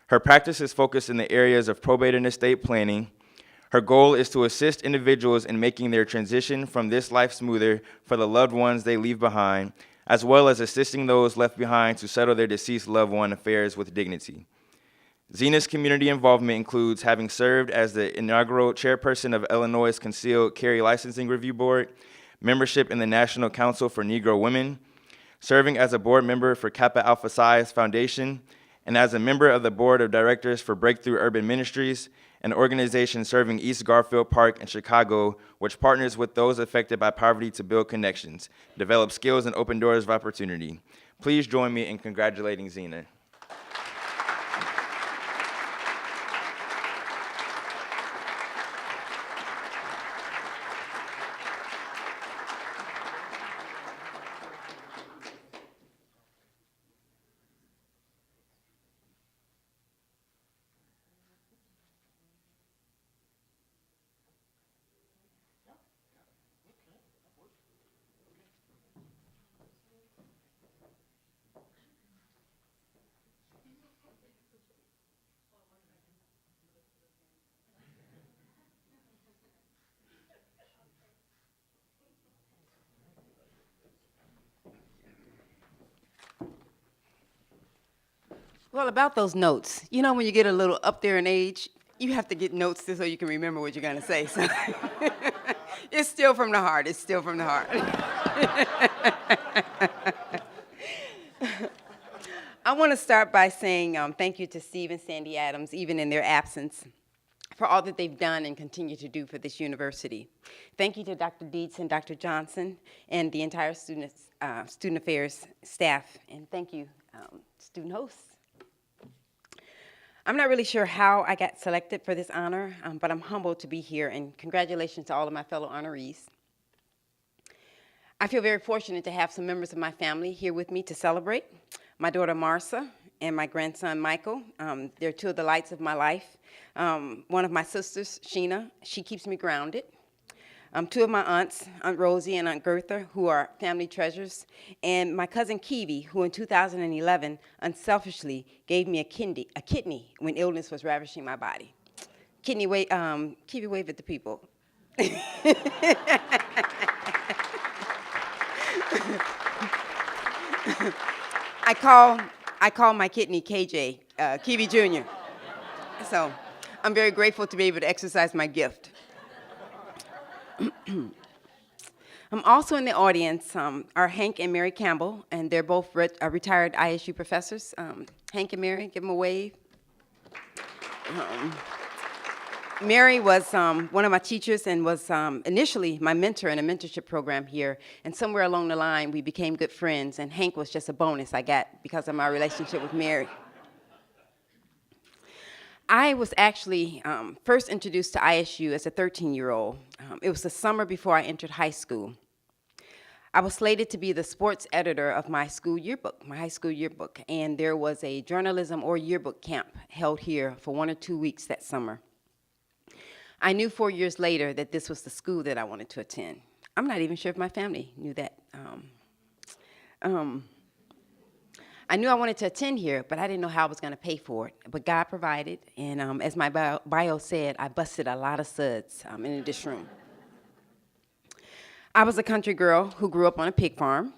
Her practice is focused in the areas of probate and estate planning. Her goal is to assist individuals in making their transition from this life smoother for the loved ones they leave behind, as well as assisting those left behind to settle their deceased loved one affairs with dignity. Zena's community involvement includes having served as the inaugural chairperson of Illinois' Concealed Carry Licensing Review Board, membership in the National Council for Negro Women, serving as a board member for Kappa Alpha Psi Foundation, and as a member of the board of directors for Breakthrough Urban Ministries, an organization serving East Garfield Park in Chicago, which partners with those affected by poverty to build connections, develop skills, and open doors of opportunity. Please join me in congratulating Zena. Well, about those notes, you know, when you get a little up there in age, you have to get notes so you can remember what you're going to say. So it's still from the heart. It's still from the heart. I want to start by saying thank you to Steve and Sandy Adams, even in their absence, for all that they've done and continue to do for this university. Thank you to Dr. Dietz and Dr. Johnson and the entire student affairs staff. And thank you, student hosts. I'm not really sure how I got selected for this honor, but I'm humbled to be here, and congratulations to all of my fellow honorees. I feel very fortunate to have some members of my family here with me to celebrate. My daughter Marcia and my grandson Michael, they're two of the lights of my life. One of my sisters, Sheena, she keeps me grounded. Two of my aunts, Aunt Rosie and Aunt Gertha, who are family treasures, and my cousin Kiwi, who in 2011 unselfishly gave me a kidney when illness was ravishing my body. Kiwi, wave at the people. I call my kidney KJ, Kiwi Jr. So I'm very grateful to be able to exercise my gift. Also in the audience are Hank and Mary Campbell, and they're both retired ISU professors. Hank and Mary, give them a wave. Mary was one of my teachers and was initially my mentor in a mentorship program here, and somewhere along the line we became good friends, and Hank was just a bonus I got because of my relationship with Mary. I was actually first introduced to ISU as a 13-year-old. It was the summer before I entered high school. I was slated to be the sports editor of my school yearbook, my high school yearbook, and there was a journalism or yearbook camp held here for 1 or 2 weeks that summer. I knew 4 years later that this was the school that I wanted to attend. I'm not even sure if my family knew that. I knew I wanted to attend here, but I didn't know how I was going to pay for it. But God provided, and as my bio said, I busted a lot of suds in this room. I was a country girl who grew up on a pig farm,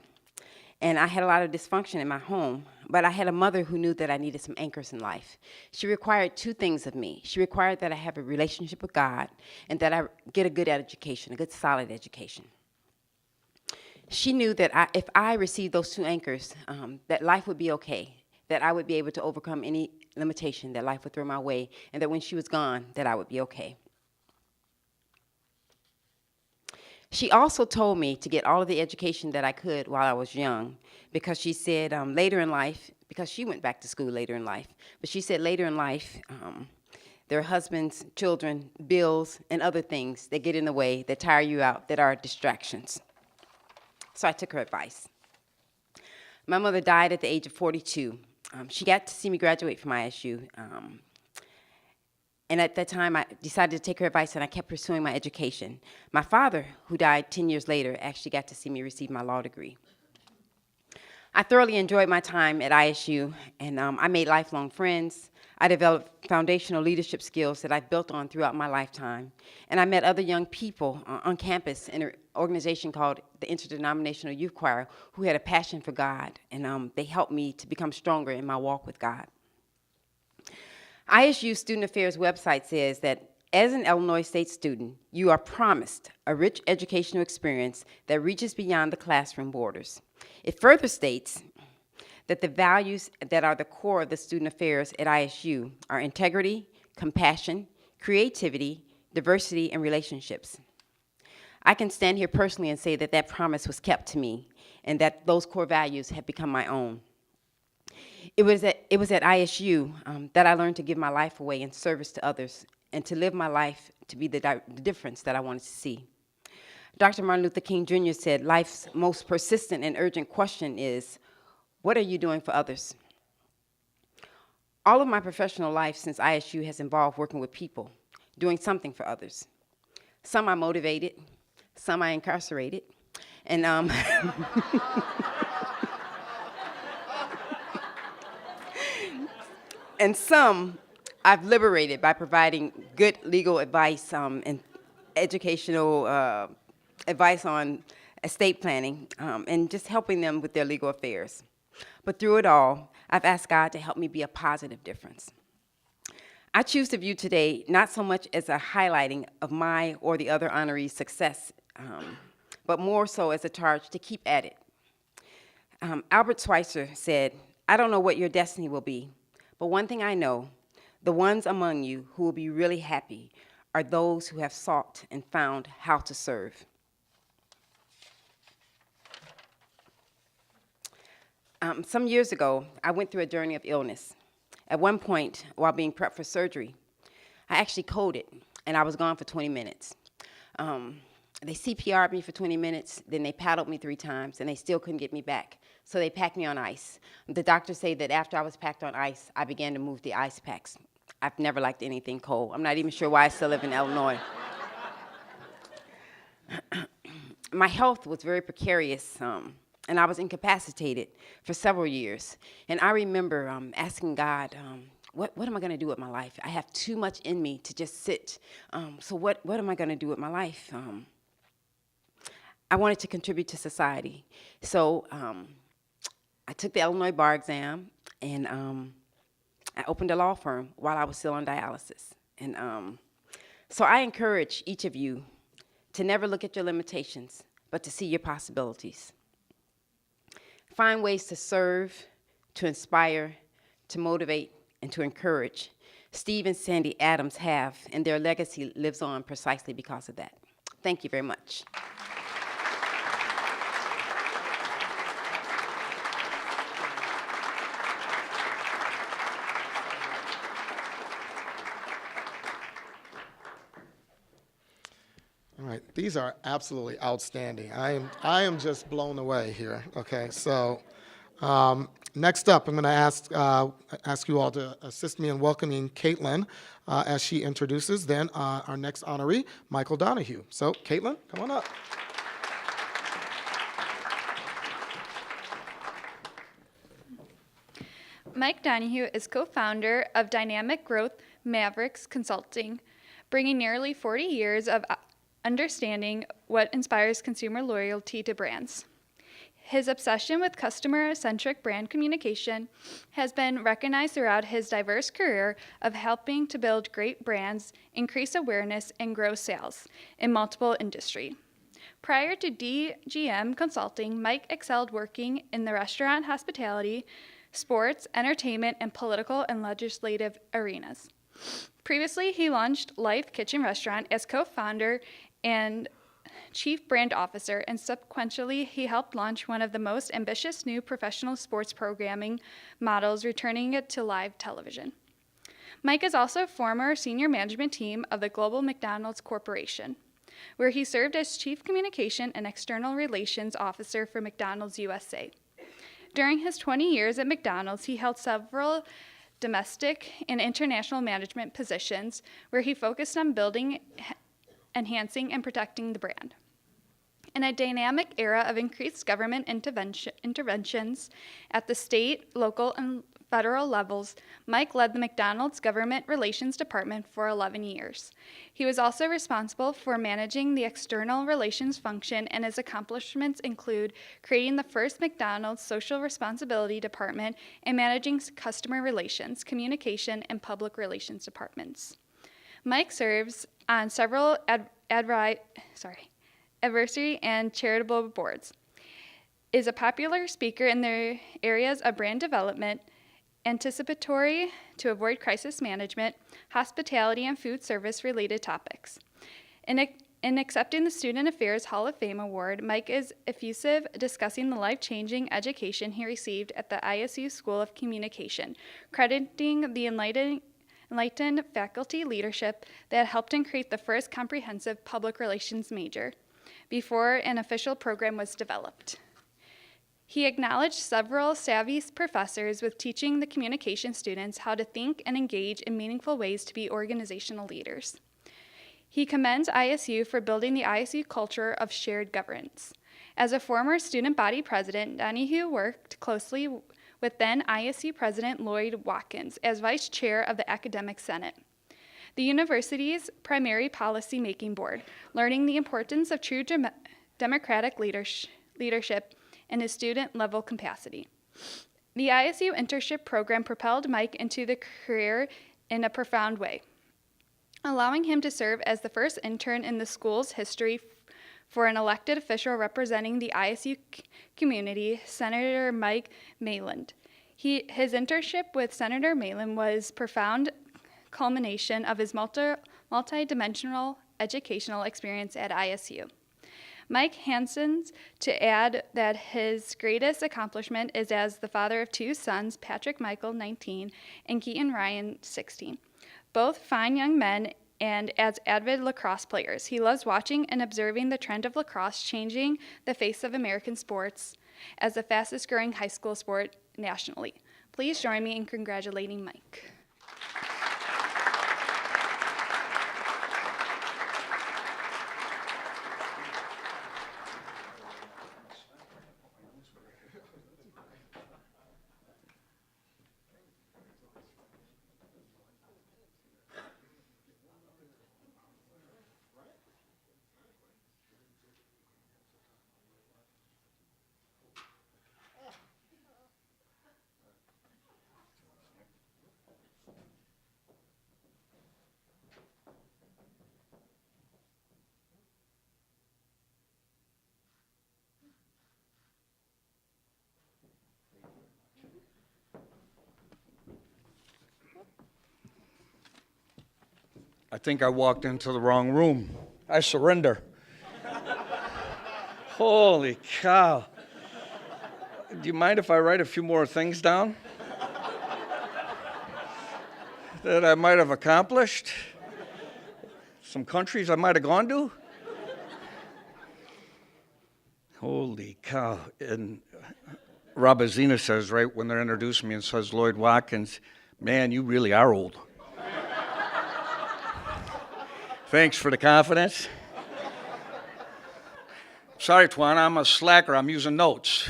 and I had a lot of dysfunction in my home, but I had a mother who knew that I needed some anchors in life. She required 2 things of me. She required that I have a relationship with God and that I get a good education, a good solid education. She knew that if I received those 2 anchors, that life would be okay, that I would be able to overcome any limitation that life would throw my way, and that when she was gone, that I would be okay. She also told me to get all of the education that I could while I was young, because she said later in life, because she went back to school later in life, but she said later in life, there are husbands, children, bills, and other things that get in the way, that tire you out, that are distractions. So I took her advice. My mother died at the age of 42. She got to see me graduate from ISU. And at that time, I decided to take her advice, and I kept pursuing my education. My father, who died 10 years later, actually got to see me receive my law degree. I thoroughly enjoyed my time at ISU, and I made lifelong friends. I developed foundational leadership skills that I've built on throughout my lifetime. And I met other young people on campus in an organization called the Interdenominational Youth Choir who had a passion for God, and they helped me to become stronger in my walk with God. ISU Student Affairs website says that as an Illinois State student, you are promised a rich educational experience that reaches beyond the classroom borders. It further states that the values that are the core of the student affairs at ISU are integrity, compassion, creativity, diversity, and relationships. I can stand here personally and say that that promise was kept to me and that those core values have become my own. It was at ISU that I learned to give my life away in service to others and to live my life to be the difference that I wanted to see. Dr. Martin Luther King Jr. said, life's most persistent and urgent question is, what are you doing for others? All of my professional life since ISU has involved working with people, doing something for others. Some I motivated, some I incarcerated, and and some I've liberated by providing good legal advice and educational advice on estate planning and just helping them with their legal affairs. But through it all, I've asked God to help me be a positive difference. I choose to view today not so much as a highlighting of my or the other honorees' success, but more so as a charge to keep at it. Albert Schweitzer said, I don't know what your destiny will be, but one thing I know, the ones among you who will be really happy are those who have sought and found how to serve. Some years ago, I went through a journey of illness. At one point, while being prepped for surgery, I actually coded, and I was gone for 20 minutes. They CPR'd me for 20 minutes, then they paddled me 3 times, and they still couldn't get me back. So they packed me on ice. The doctors say that after I was packed on ice, I began to move the ice packs. I've never liked anything cold. I'm not even sure why I still live in Illinois. My health was very precarious, and I was incapacitated for several years. And I remember asking God, what am I going to do with my life? I have too much in me to just sit. So what am I going to do with my life? I wanted to contribute to society. So I took the Illinois bar exam, and I opened a law firm while I was still on dialysis. And so I encourage each of you to never look at your limitations, but to see your possibilities. Find ways to serve, to inspire, to motivate, and to encourage. Steve and Sandi Adams have, and their legacy lives on precisely because of that. Thank you very much. All right, these are absolutely outstanding. I am just blown away here. Okay, so next up, I'm going to ask you all to assist me in welcoming Caitlin as she introduces then our next honoree, Michael Donahue. So, Caitlin, come on up. Mike Donahue is co-founder of Dynamic Growth Mavericks Consulting, bringing nearly 40 years of understanding what inspires consumer loyalty to brands. His obsession with customer-centric brand communication has been recognized throughout his diverse career of helping to build great brands, increase awareness, and grow sales in multiple industries. Prior to DGM Consulting, Mike excelled working in the restaurant, hospitality, sports, entertainment, and political and legislative arenas. Previously, he launched Life Kitchen Restaurant as co-founder and chief brand officer, and subsequently he helped launch one of the most ambitious new professional sports programming models, returning it to live television. Mike is also former senior management team of the Global McDonald's Corporation, where he served as chief communication and external relations officer for McDonald's USA. During his 20 years at McDonald's, he held several domestic and international management positions where he focused on building, enhancing, and protecting the brand. In a dynamic era of increased government interventions at the state, local, and federal levels, Mike led the McDonald's Government Relations Department for 11 years. He was also responsible for managing the external relations function, and his accomplishments include creating the first McDonald's Social Responsibility Department and managing customer relations, communication, and public relations departments. Mike serves on several advisory and charitable boards, is a popular speaker in the areas of brand development, anticipatory to avoid crisis management, hospitality, and food service related topics. In accepting the Student Affairs Hall of Fame Award, Mike is effusive, discussing the life-changing education he received at the ISU School of Communication, crediting the enlightened faculty leadership that helped him create the first comprehensive public relations major before an official program was developed. He acknowledged several savvy professors with teaching the communication students how to think and engage in meaningful ways to be organizational leaders. He commends ISU for building the ISU culture of shared governance. As a former student body president, Donahue worked closely with then ISU President Lloyd Watkins as vice chair of the Academic Senate, the university's primary policy-making board, learning the importance of true democratic leadership in a student-level capacity. The ISU internship program propelled Mike into the career in a profound way, allowing him to serve as the first intern in the school's history for an elected official representing the ISU community, Senator Mike Mayland. His internship with Senator Mayland was a profound culmination of his multi-dimensional educational experience at ISU. Mike hastens to add that his greatest accomplishment is as the father of two sons, Patrick Michael, 19, and Keaton Ryan, 16. Both fine young men, and as avid lacrosse players. He loves watching and observing the trend of lacrosse changing the face of American sports as the fastest growing high school sport nationally. Please join me in congratulating Mike. I think I walked into the wrong room. I surrender. Holy cow. Do you mind if I write a few more things down that I might have accomplished? Some countries I might have gone to? Holy cow. And Rabazina says, right, when they're introducing me, and says, Lloyd Watkins, man, you really are old. Thanks for the confidence. Sorry, Twana, I'm a slacker. I'm using notes.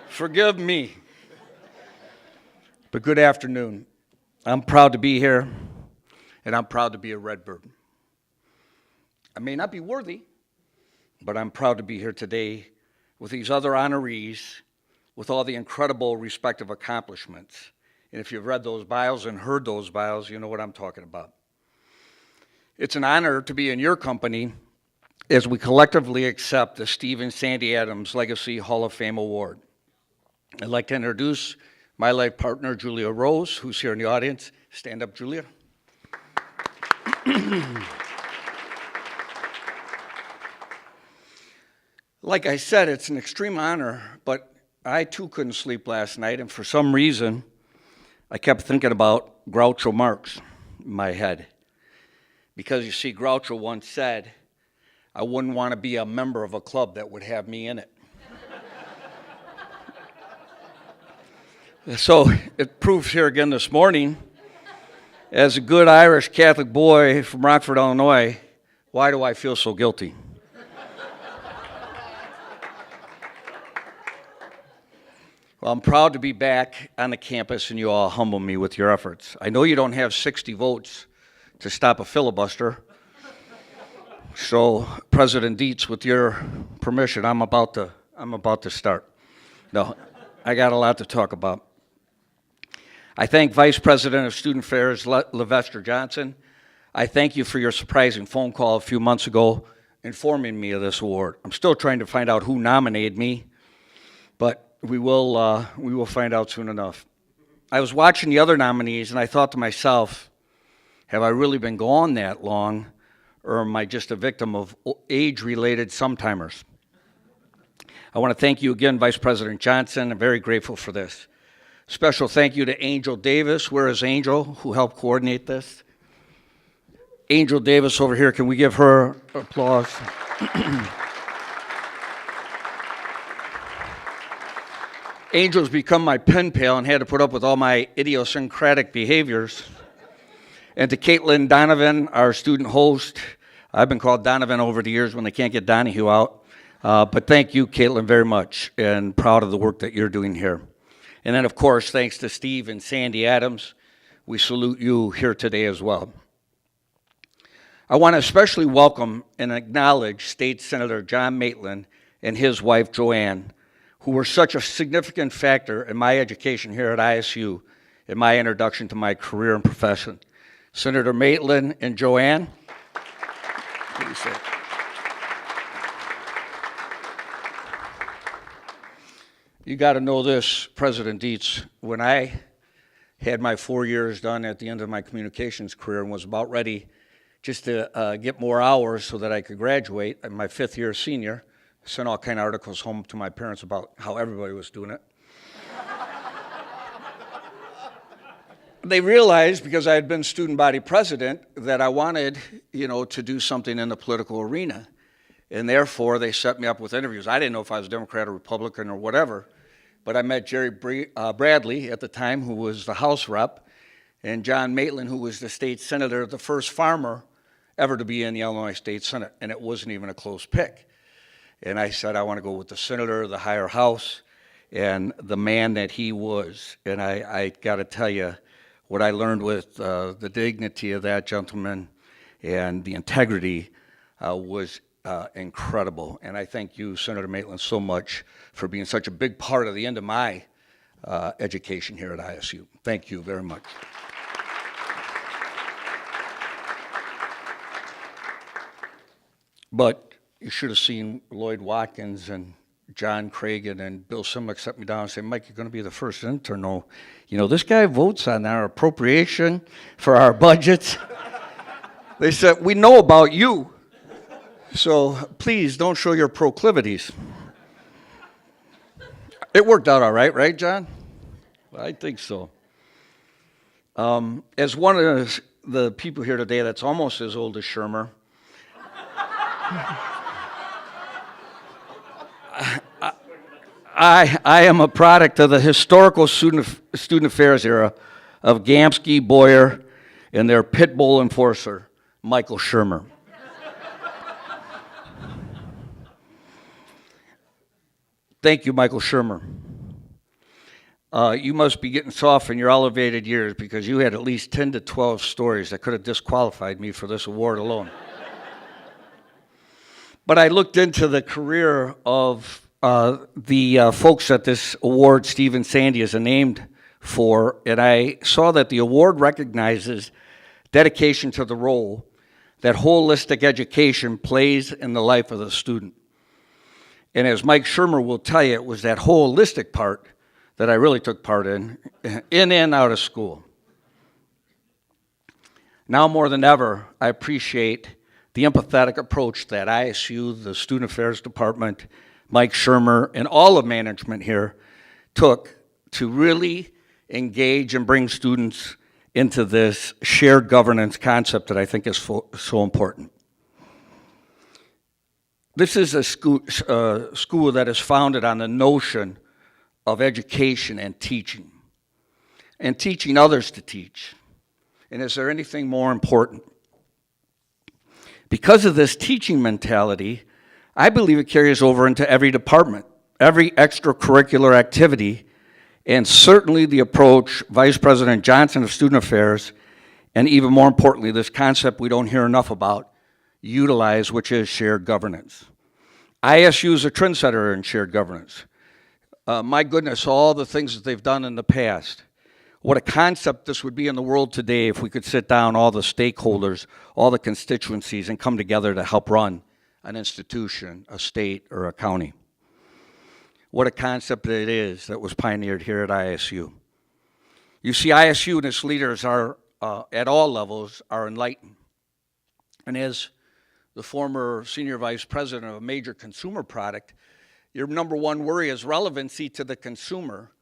Forgive me. But good afternoon. I'm proud to be here, and I'm proud to be a Redbird. I may not be worthy, but I'm proud to be here today with these other honorees, with all the incredible respective accomplishments. And if you've read those bios and heard those bios, you know what I'm talking about. It's an honor to be in your company as we collectively accept the Steve and Sandi Adams Legacy Hall of Fame Award. I'd like to introduce my life partner, Julia Rose, who's here in the audience. Stand up, Julia. Like I said, it's an extreme honor, but I too couldn't sleep last night, and for some reason, I kept thinking about Groucho Marx in my head. Because you see, Groucho once said, I wouldn't want to be a member of a club that would have me in it. So it proves here again this morning, as a good Irish Catholic boy from Rockford, Illinois, why do I feel so guilty? Well, I'm proud to be back on the campus, and you all humble me with your efforts. I know you don't have 60 votes to stop a filibuster. So, President Dietz, with your permission, I'm about to start. No, I got a lot to talk about. I thank Vice President of Student Affairs, Levester Johnson. I thank you for your surprising phone call a few months ago informing me of this award. I'm still trying to find out who nominated me, but we will find out soon enough. I was watching the other nominees, and I thought to myself, Have I really been gone that long, or am I just a victim of age-related sometimers? I want to thank you again, Vice President Johnson. I'm very grateful for this. Special thank you to Angel Davis. Where is Angel, who helped coordinate this? Angel Davis over here, can we give her applause? Angel's become my pen pal and had to put up with all my idiosyncratic behaviors. And to Caitlin Donovan, our student host. I've been called Donovan over the years when they can't get Donahue out. But thank you, Caitlin, very much, and proud of the work that you're doing here. And then, of course, thanks to Steve and Sandy Adams, we salute you here today as well. I want to especially welcome and acknowledge State Senator John Maitland and his wife, Joanne, who were such a significant factor in my education here at ISU in my introduction to my career and profession. Senator Maitland and Joanne, please sit. You got to know this, President Dietz. When I had my 4 years done at the end of my communications career and was about ready just to get more hours so that I could graduate, I'm my 5th year senior, sent all kind of articles home to my parents about how everybody was doing it. They realized, because I had been student body president, that I wanted, to do something in the political arena. And therefore, they set me up with interviews. I didn't know if I was Democrat or Republican or whatever, but I met Jerry Bradley at the time, who was the House rep, and John Maitland, who was the state senator, the first farmer ever to be in the Illinois State Senate, and it wasn't even a close pick. And I said, I want to go with the senator, the higher house, and the man that he was. And I got to tell you, what I learned with the dignity of that gentleman and the integrity was incredible. And I thank you, Senator Maitland, so much for being such a big part of the end of my education here at ISU. Thank you very much. But you should have seen Lloyd Watkins and John Cragen and Bill Simlick set me down and say, Mike, you're going to be the first intern. No, this guy votes on our appropriation for our budgets. They said, we know about you, so please don't show your proclivities. It worked out all right, John? I think so. As one of the people here today that's almost as old as Shermer, I am a product of the historical student affairs era of Gamsky, Boyer, and their pit bull enforcer, Michael Shermer. Thank you, Michael Shermer. You must be getting soft in your elevated years, because you had at least 10 to 12 stories that could have disqualified me for this award alone. But I looked into the career of the folks that this award, Steve and Sandy, is named for, and I saw that the award recognizes dedication to the role that holistic education plays in the life of the student. And as Mike Shermer will tell you, it was that holistic part that I really took part in and out of school. Now more than ever, I appreciate the empathetic approach that ISU, the Student Affairs Department, Mike Shermer, and all of management here took to really engage and bring students into this shared governance concept that I think is so important. This is a school that is founded on the notion of education and teaching others to teach. And is there anything more important? Because of this teaching mentality, I believe it carries over into every department, every extracurricular activity, and certainly the approach Vice President Johnson of Student Affairs, and even more importantly, this concept we don't hear enough about, utilize, which is shared governance. ISU is a trendsetter in shared governance. My goodness, all the things that they've done in the past. What a concept this would be in the world today if we could sit down, all the stakeholders, all the constituencies, and come together to help run an institution, a state, or a county. What a concept it is that was pioneered here at ISU. You see, ISU and its leaders are at all levels are enlightened. And as the former senior vice president of a major consumer product, your number one worry is relevancy to the consumer.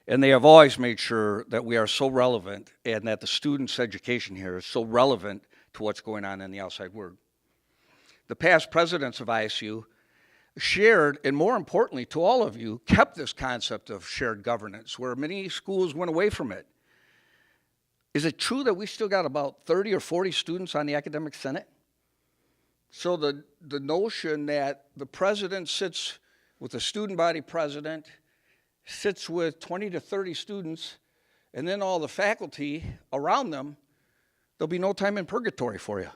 And they have always made sure that we are so relevant and that the students' education here is so relevant to what's going on in the outside world. The past presidents of ISU shared, and more importantly to all of you, kept this concept of shared governance, where many schools went away from it. Is it true that we still got about 30 or 40 students on the academic senate? So the notion that the president sits with the student body president, sits with 20 to 30 students, and then all the faculty around them, there'll be no time in purgatory for you.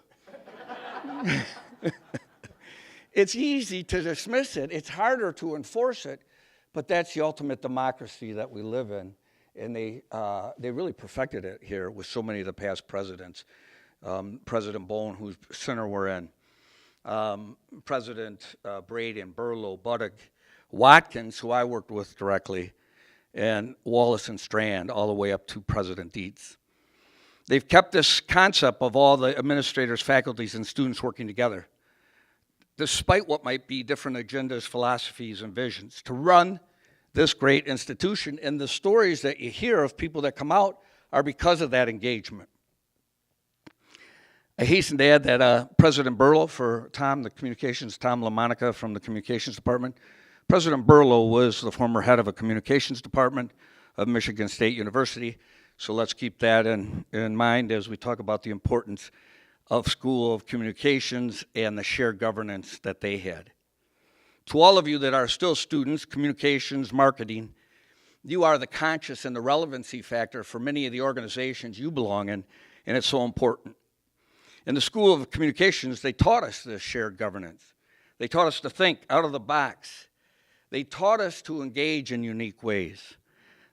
It's easy to dismiss it. It's harder to enforce it, but that's the ultimate democracy that we live in. And they really perfected it here with so many of the past presidents. President Bone, whose center we're in, President Braden, Burlow, Buddick, Watkins, who I worked with directly, and Wallace and Strand, all the way up to President Dietz. They've kept this concept of all the administrators, faculties, and students working together, despite what might be different agendas, philosophies, and visions, to run this great institution. And the stories that you hear of people that come out are because of that engagement. I hasten to add that President Burlow, for Tom, the communications, Tom LaMonica from the communications department, President Burlow was the former head of a communications department of Michigan State University. So let's keep that in mind as we talk about the importance of School of Communications and the shared governance that they had. To all of you that are still students, communications, marketing, you are the conscious and the relevancy factor for many of the organizations you belong in, and it's so important. In the School of Communications, they taught us this shared governance. They taught us to think out of the box. They taught us to engage in unique ways.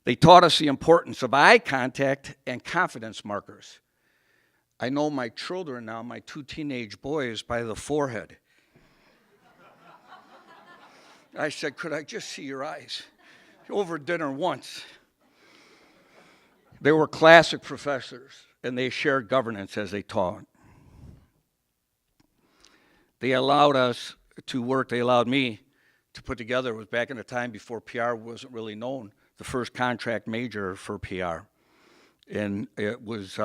They taught us the importance of eye contact and confidence markers. I know my children now, my two teenage boys, by the forehead. I said, could I just see your eyes? Over dinner once. They were classic professors, and they shared governance as they taught. They allowed us to work, they allowed me to put together, it was back in a time before PR wasn't really known, the first contract major for PR. And it was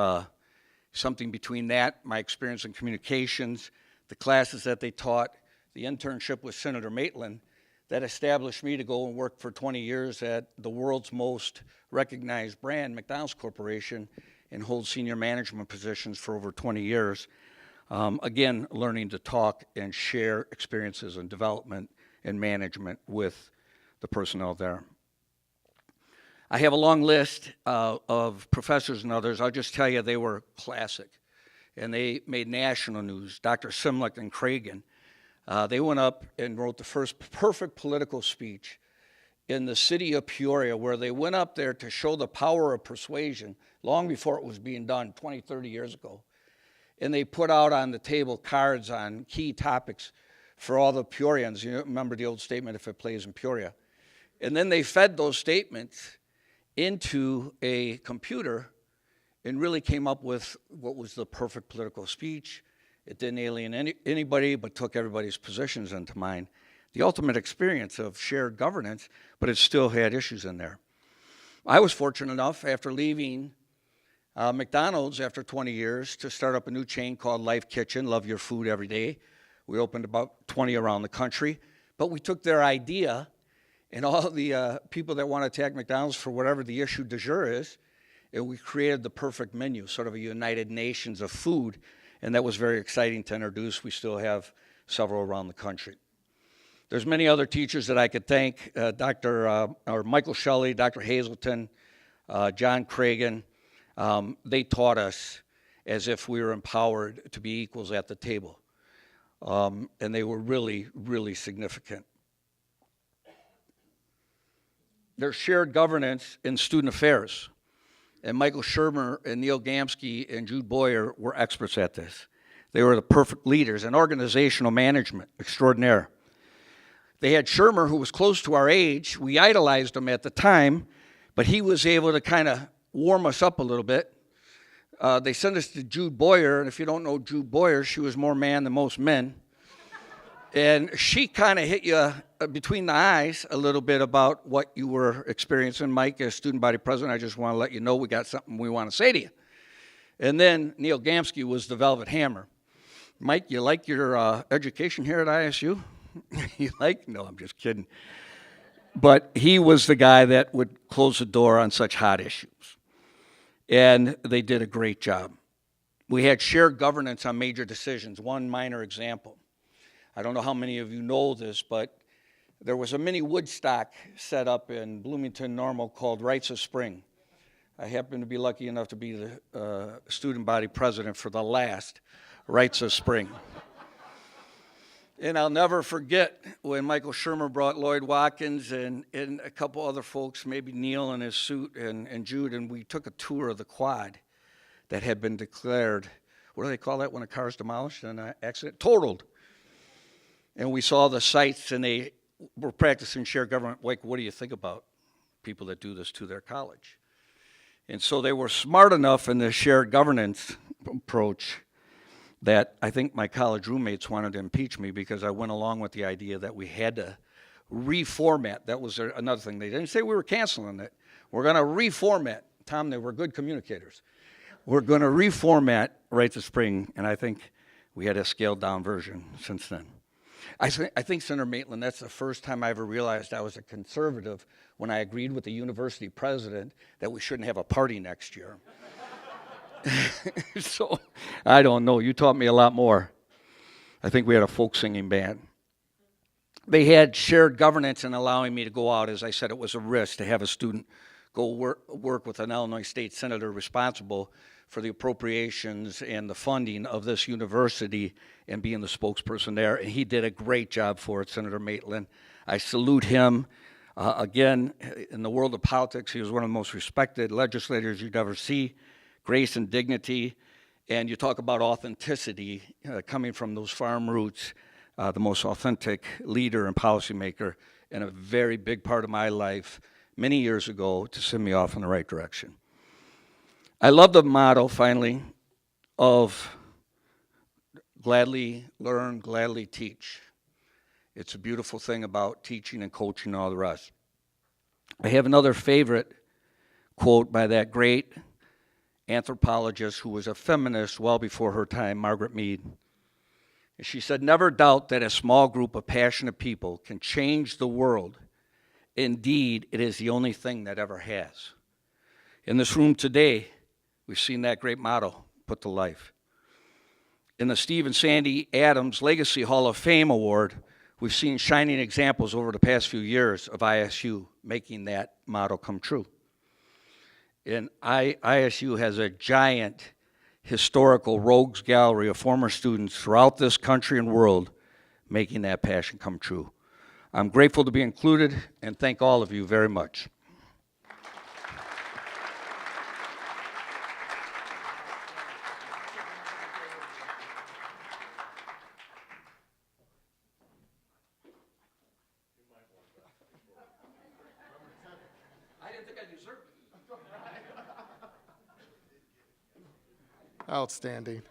something between that, my experience in communications, the classes that they taught, the internship with Senator Maitland, that established me to go and work for 20 years at the world's most recognized brand, McDonald's Corporation, and hold senior management positions for over 20 years. Again, learning to talk and share experiences and development and management with the personnel there. I have a long list of professors and others. I'll just tell you they were classic, and they made national news. Dr. Simlick and Cragen, they went up and wrote the first perfect political speech in the city of Peoria, where they went up there to show the power of persuasion long before it was being done 20, 30 years ago. And they put out on the table cards on key topics for all the Peorians. You remember the old statement, if it plays in Peoria. And then they fed those statements into a computer and really came up with what was the perfect political speech. It didn't alienate anybody, but took everybody's positions into mind. The ultimate experience of shared governance, but it still had issues in there. I was fortunate enough, after leaving McDonald's after 20 years, to start up a new chain called Life Kitchen, Love Your Food Every Day. We opened about 20 around the country, but we took their idea and all the people that want to attack McDonald's for whatever the issue du jour is, and we created the perfect menu, sort of a United Nations of food, and that was very exciting to introduce. We still have several around the country. There's many other teachers that I could thank, Michael Shelley, Dr. Hazelton, John Cragen. They taught us as if we were empowered to be equals at the table. And they were really, really significant. There's shared governance in student affairs. And Michael Shermer and Neil Gamsky and Jude Boyer were experts at this. They were the perfect leaders in organizational management, extraordinaire. They had Shermer, who was close to our age. We idolized him at the time, but he was able to kind of warm us up a little bit. They sent us to Jude Boyer, and if you don't know Jude Boyer, she was more man than most men. And she kind of hit you between the eyes a little bit about what you were experiencing. Mike, as student body president, I just want to let you know we got something we want to say to you. And then Neil Gamsky was the velvet hammer. Mike, you like your education here at ISU? You like? No, I'm just kidding. But he was the guy that would close the door on such hot issues. And they did a great job. We had shared governance on major decisions. One minor example. I don't know how many of you know this, but there was a mini Woodstock set up in Bloomington Normal called Rites of Spring. I happen to be lucky enough to be the student body president for the last Rites of Spring. And I'll never forget when Michael Shermer brought Lloyd Watkins and a couple other folks, maybe Neil in his suit and Jude, and we took a tour of the quad that had been declared, what do they call that when a car is demolished in an accident? Totaled. And we saw the sites, and they were practicing shared government. Like, what do you think about people that do this to their college? And so they were smart enough in the shared governance approach that I think my college roommates wanted to impeach me because I went along with the idea that we had to reformat. That was another thing. They didn't say we were canceling it. We're going to reformat. Tom, they were good communicators. We're going to reformat Rites of Spring, and I think we had a scaled-down version since then. I think, Senator Maitland, that's the first time I ever realized I was a conservative when I agreed with the university president that we shouldn't have a party next year. So, I don't know. You taught me a lot more. I think we had a folk singing band. They had shared governance in allowing me to go out. As I said, it was a risk to have a student go work with an Illinois state senator responsible for the appropriations and the funding of this university and being the spokesperson there. And he did a great job for it, Senator Maitland. I salute him. Again, in the world of politics, he was one of the most respected legislators you'd ever see. Grace and dignity. And you talk about authenticity coming from those farm roots, the most authentic leader and policymaker in a very big part of my life many years ago to send me off in the right direction. I love the motto, finally, of gladly learn, gladly teach. It's a beautiful thing about teaching and coaching and all the rest. I have another favorite quote by that great anthropologist who was a feminist well before her time, Margaret Mead. And she said, "Never doubt that a small group of passionate people can change the world. Indeed, it is the only thing that ever has." In this room today, we've seen that great motto put to life. In the Steve and Sandi Adams Legacy Hall of Fame Award, we've seen shining examples over the past few years of ISU making that motto come true. And ISU has a giant historical rogues gallery of former students throughout this country and world making that passion come true. I'm grateful to be included and thank all of you very much. I didn't think I deserved it. Outstanding.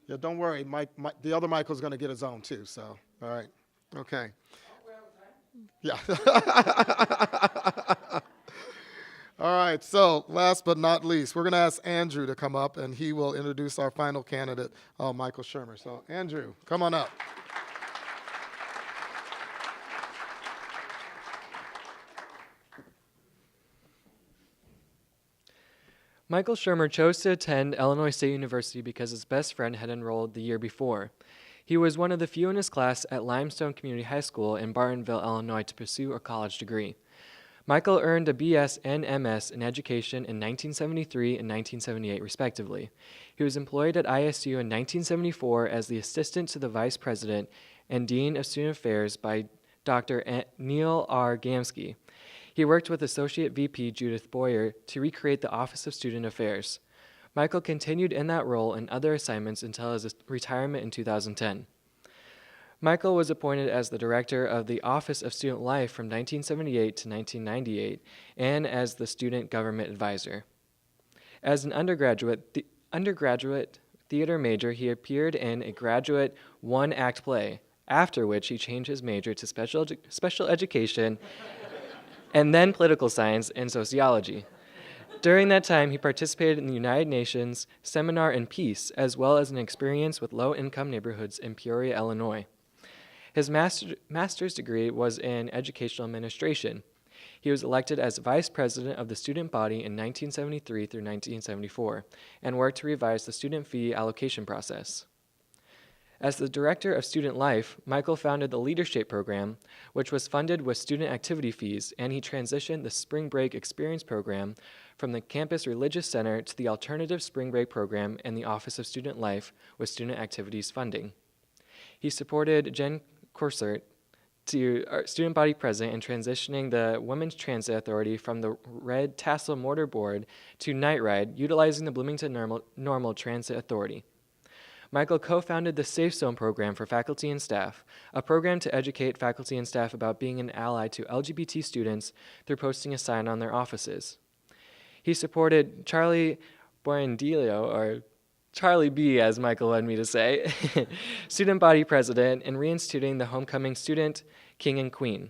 Yeah, don't worry. Mike, the other Michael's going to get his own too. So, all right. Okay. Yeah. All right. So, last but not least, we're going to ask Andrew to come up, and he will introduce our final candidate, Michael Shermer. So, Andrew, come on up. Michael Shermer chose to attend Illinois State University because his best friend had enrolled the year before. He was one of the few in his class at Limestone Community High School in Bartonville, Illinois, to pursue a college degree. Michael earned a BS and MS in education in 1973 and 1978, respectively. He was employed at ISU in 1974 as the assistant to the vice president and dean of student affairs by Dr. Neil R. Gamsky. He worked with Associate VP Judith Boyer to recreate the Office of Student Affairs. Michael continued in that role and other assignments until his retirement in 2010. Michael was appointed as the director of the Office of Student Life from 1978 to 1998 and as the student government advisor. As an undergraduate theater major, he appeared in a graduate one-act play, after which he changed his major to special education and then political science and sociology. During that time, he participated in the United Nations Seminar in Peace, as well as an experience with low-income neighborhoods in Peoria, Illinois. His master's degree was in educational administration. He was elected as vice president of the student body in 1973 through 1974 and worked to revise the student fee allocation process. As the director of student life, Michael founded the Leadership Program, which was funded with student activity fees, and he transitioned the Spring Break Experience Program from the Campus Religious Center to the Alternative Spring Break Program and the Office of Student Life with student activities funding. He supported Jen Corsert to our student body president in transitioning the Women's Transit Authority from the Red Tassel Mortar Board to Night Ride, utilizing the Bloomington Normal Transit Authority. Michael co-founded the Safe Zone program for faculty and staff, a program to educate faculty and staff about being an ally to LGBT students through posting a sign on their offices. He supported Charlie Boiandillo, or Charlie B, as Michael wanted me to say, student body president, in reinstituting the homecoming student, king and queen.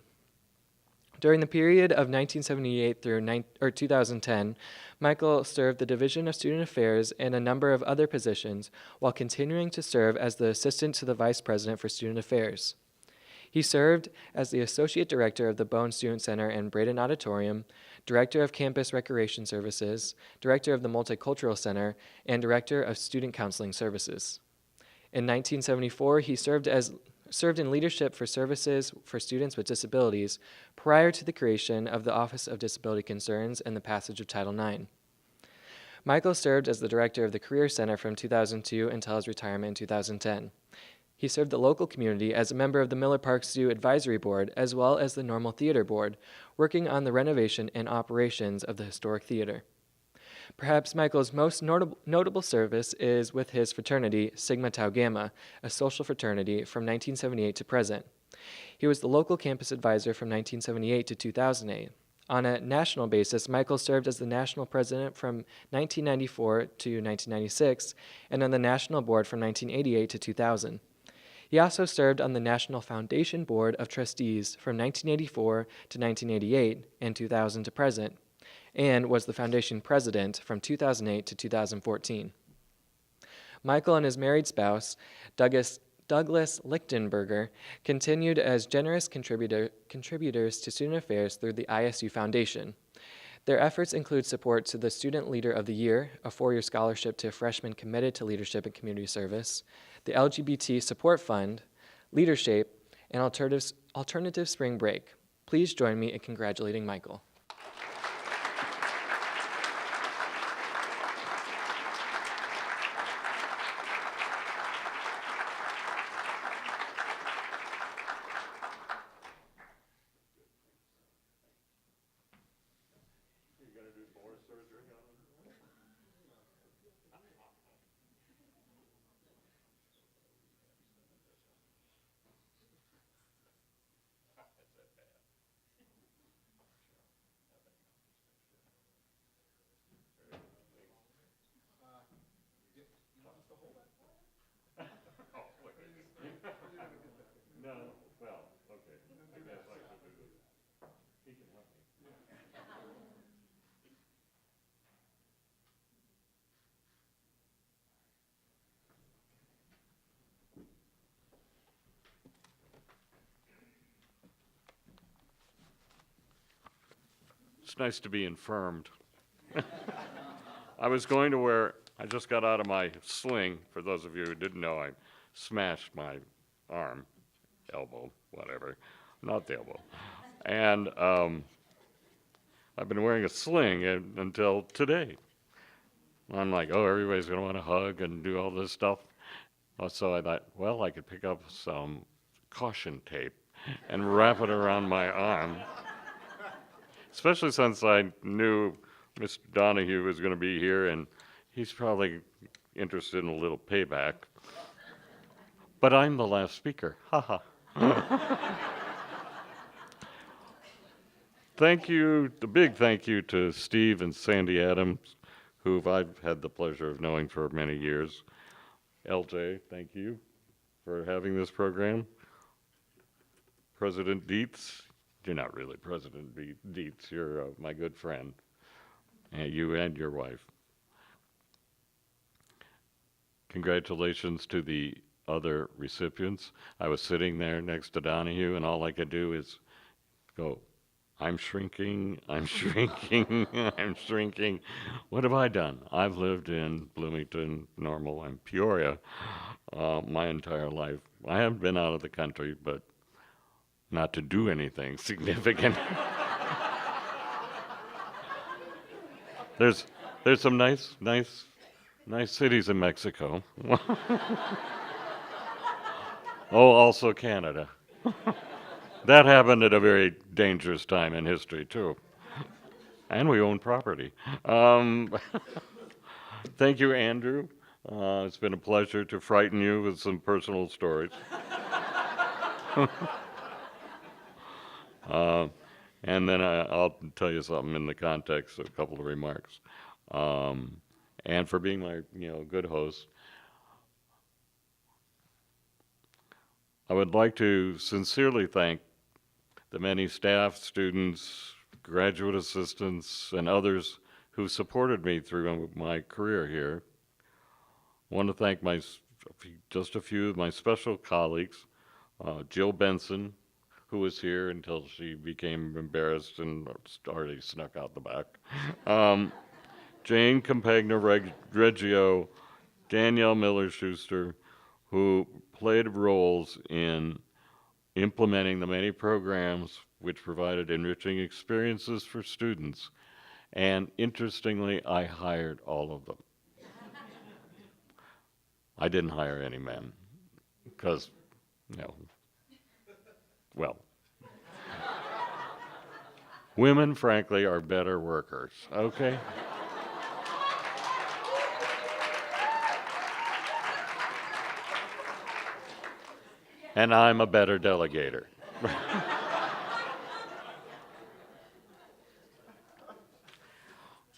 During the period of 1978 through 2010, Michael served the Division of Student Affairs and a number of other positions while continuing to serve as the assistant to the Vice President for Student Affairs. He served as the Associate Director of the Bone Student Center and Braden Auditorium, Director of Campus Recreation Services, Director of the Multicultural Center, and Director of Student Counseling Services. In 1974, he served in leadership for services for students with disabilities prior to the creation of the Office of Disability Concerns and the passage of Title IX. Michael served as the director of the Career Center from 2002 until his retirement in 2010. He served the local community as a member of the Miller Park Zoo Advisory Board as well as the Normal Theater Board, working on the renovation and operations of the historic theater. Perhaps Michael's most notable service is with his fraternity, Sigma Tau Gamma, a social fraternity from 1978 to present. He was the local campus advisor from 1978 to 2008. On a national basis, Michael served as the national president from 1994 to 1996 and on the national board from 1988 to 2000. He also served on the National Foundation Board of Trustees from 1984 to 1988 and 2000 to present, and was the foundation president from 2008 to 2014. Michael and his married spouse, Douglas Lichtenberger, continued as generous contributors to student affairs through the ISU Foundation. Their efforts include support to the Student Leader of the Year, a 4-year scholarship to freshmen committed to leadership and community service, the LGBT Support Fund, Leadership, and Alternative Spring Break. Please join me in congratulating Michael. It's nice to be infirmed. I just got out of my sling. For those of you who didn't know, I smashed my arm, elbow, whatever, not the elbow. And I've been wearing a sling until today. I'm like, oh, everybody's going to want to hug and do all this stuff. So I thought, well, I could pick up some caution tape and wrap it around my arm. Especially since I knew Mr. Donahue was going to be here, and he's probably interested in a little payback. But I'm the last speaker. Ha ha. Thank you, a big thank you to Steve and Sandy Adams, who I've had the pleasure of knowing for many years. LJ, thank you for having this program. President Dietz, you're not really President Dietz, you're my good friend, and you and your wife. Congratulations to the other recipients. I was sitting there next to Donahue, and all I could do is go, I'm shrinking, I'm shrinking, I'm shrinking. What have I done? I've lived in Bloomington, Normal, and Peoria my entire life. I haven't been out of the country, but not to do anything significant. There's some nice cities in Mexico. Oh, also Canada. That happened at a very dangerous time in history, too. And we own property. Thank you, Andrew. It's been a pleasure to frighten you with some personal stories. And then I'll tell you something in the context of a couple of remarks. And for being my good host. I would like to sincerely thank the many staff, students, graduate assistants, and others who supported me through my career here. I want to thank just a few of my special colleagues, Jill Benson, who was here until she became embarrassed and already snuck out the back. Jane Campagna-Reggio, Danielle Miller-Schuster, who played roles in implementing the many programs which provided enriching experiences for students. And interestingly, I hired all of them. I didn't hire any men because, well, women, frankly, are better workers, okay? And I'm a better delegator.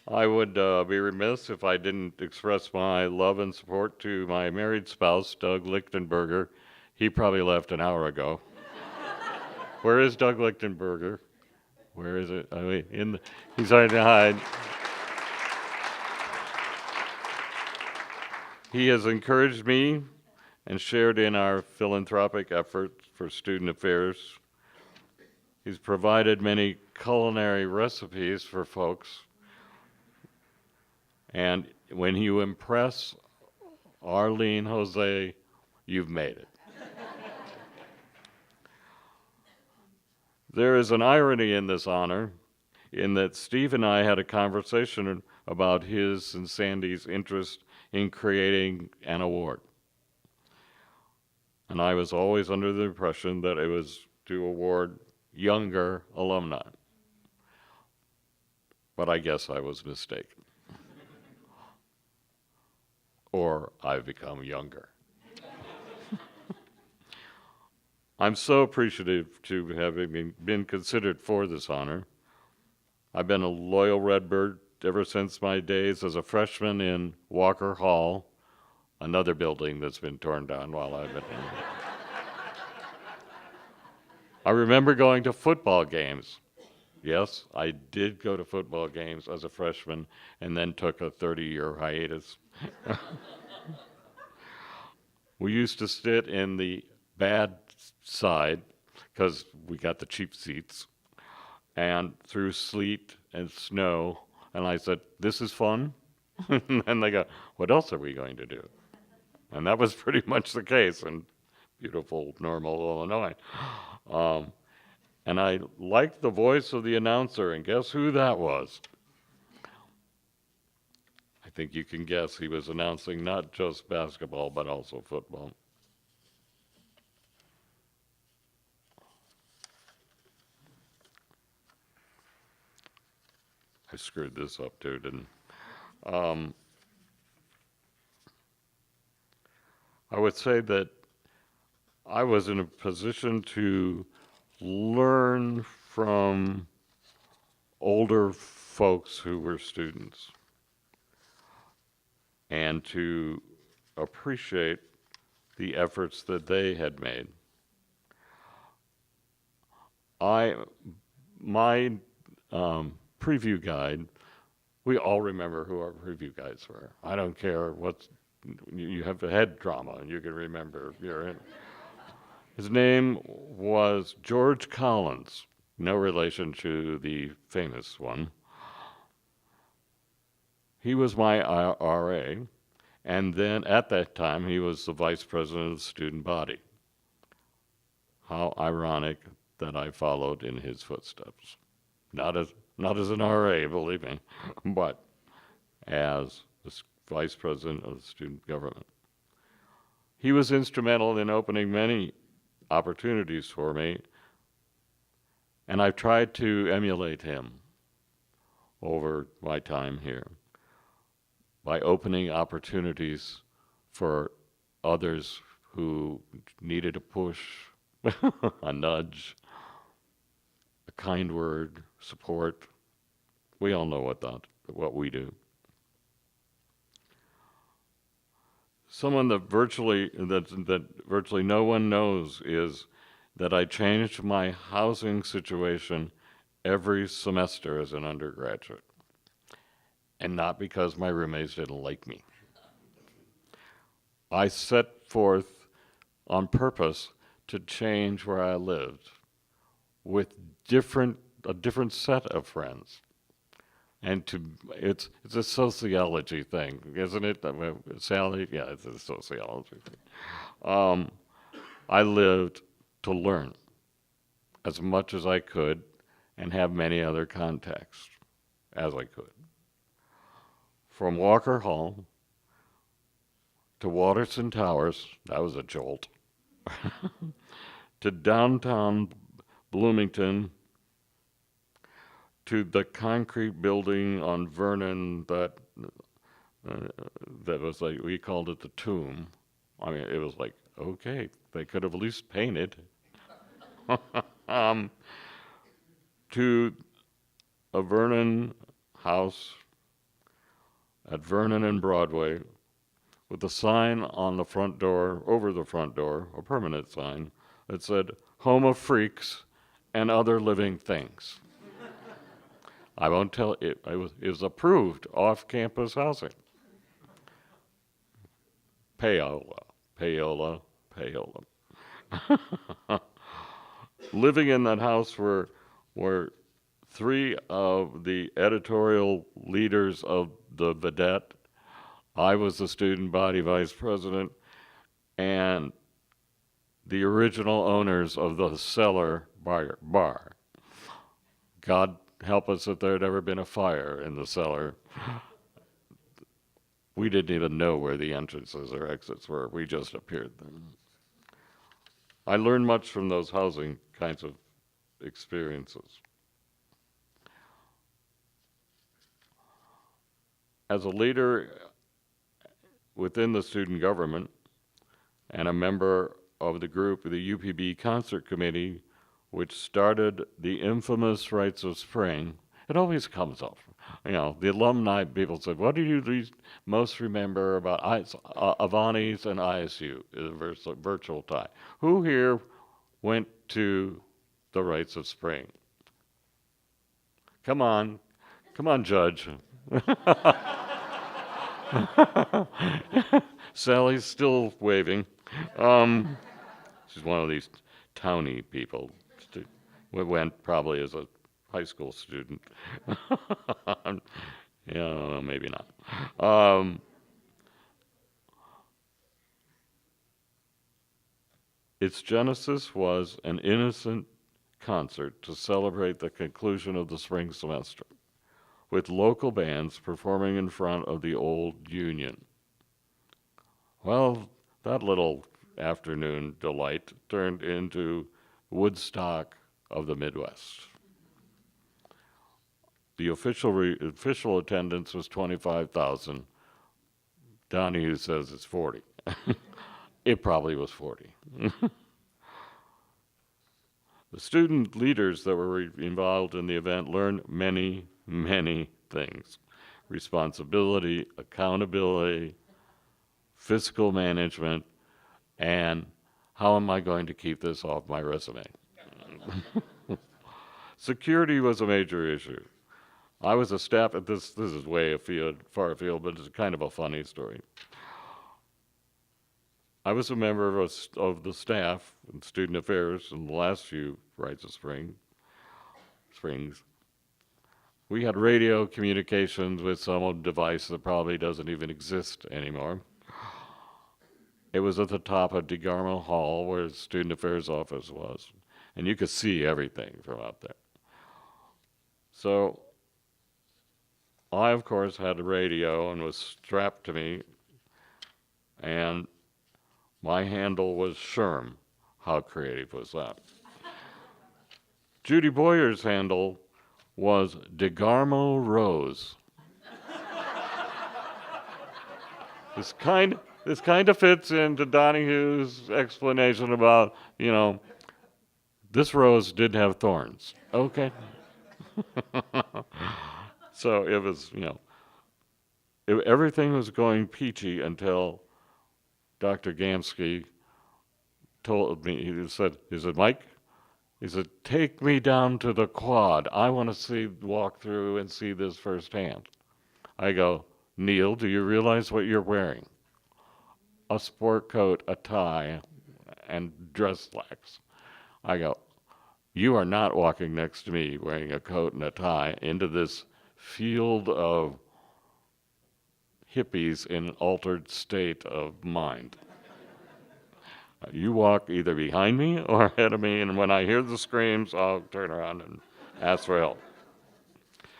I would be remiss if I didn't express my love and support to my married spouse, Doug Lichtenberger. He probably left an hour ago. Where is Doug Lichtenberger? Where is it? He's hiding to hide. He has encouraged me and shared in our philanthropic efforts for student affairs. He's provided many culinary recipes for folks. And when you impress Arlene Jose, you've made it. There is an irony in this honor, in that Steve and I had a conversation about his and Sandy's interest in creating an award. And I was always under the impression that it was to award younger alumni. But I guess I was mistaken. Or I've become younger. I'm so appreciative to having been considered for this honor. I've been a loyal Redbird ever since my days as a freshman in Walker Hall, another building that's been torn down while I've been in. I remember going to football games. Yes, I did go to football games as a freshman and then took a 30-year hiatus. We used to sit in the bad side because we got the cheap seats and through sleet and snow. And I said, this is fun. And they go, what else are we going to do? And that was pretty much the case in beautiful Normal, Illinois. And I liked the voice of the announcer, and guess who that was? I think you can guess he was announcing not just basketball, but also football. I screwed this up too, didn't I? I would say that I was in a position to learn from older folks who were students and to appreciate the efforts that they had made. My preview guide, we all remember who our preview guides were. I don't care what, you have a head trauma and you can remember. His name was George Collins, no relation to the famous one. He was my RA, and then at that time he was the vice president of the student body. How ironic that I followed in his footsteps. Not as an RA, believe me, but as the vice president of the student government. He was instrumental in opening many opportunities for me, and I've tried to emulate him over my time here by opening opportunities for others who needed a push, a nudge, a kind word, support. We all know what we do. Someone that virtually no one knows is that I changed my housing situation every semester as an undergraduate, and not because my roommates didn't like me. I set forth on purpose to change where I lived with a different set of friends. And it's a sociology thing, isn't it? Sally? Yeah, it's a sociology thing. I lived to learn as much as I could and have many other contacts as I could. From Walker Hall to Waterston Towers, that was a jolt, to downtown Bloomington, to the concrete building on Vernon that was like, we called it the Tomb. I mean, it was like, okay, they could have at least painted. To a Vernon house at Vernon and Broadway with a sign on the front door, over the front door, a permanent sign, that said, "Home of Freaks and Other Living Things." I won't tell it. It was approved off-campus housing. Payola. Living in that house were three of the editorial leaders of the Vedette. I was the student body vice president, and the original owners of the Cellar bar. God help us if there had ever been a fire in the cellar. We didn't even know where the entrances or exits were. We just appeared there. I learned much from those housing kinds of experiences. As a leader within the student government and a member of the group, the UPB Concert Committee, which started the infamous Rites of Spring, it always comes up. You know, the alumni people said, what do you most remember about Avani's and ISU, the virtual tie? Who here went to the Rites of Spring? Come on, Judge. Sally's still waving. She's one of these towny people. We went probably as a high school student. Yeah, maybe not. Its genesis was an innocent concert to celebrate the conclusion of the spring semester, with local bands performing in front of the old Union. Well, that little afternoon delight turned into Woodstock of the Midwest. The official attendance was 25,000. Donahue says it's 40. It probably was 40. The student leaders that were involved in the event learned many, many things. Responsibility, accountability, fiscal management, and how am I going to keep this off my resume? Security was a major issue. I was a staff, this is way afield, far afield, but it's kind of a funny story. I was a member of the staff in student affairs in the last few Rites of Springs. We had radio communications with some device that probably doesn't even exist anymore. It was at the top of DeGarmo Hall where the student affairs office was, and you could see everything from up there. So I, of course, had a radio and was strapped to me, and my handle was Sherm. How creative was that? Judy Boyer's handle was DeGarmo Rose. This kind of fits into Donahue's explanation about, this rose did have thorns. Okay. So it was, everything was going peachy until Dr. Gamsky told me, he said, Mike, he said, take me down to the quad. I want to walk through and see this firsthand. I go, Neil, do you realize what you're wearing? A sport coat, a tie, and dress slacks. I go, you are not walking next to me wearing a coat and a tie into this field of hippies in an altered state of mind. You walk either behind me or ahead of me, and when I hear the screams, I'll turn around and ask for help.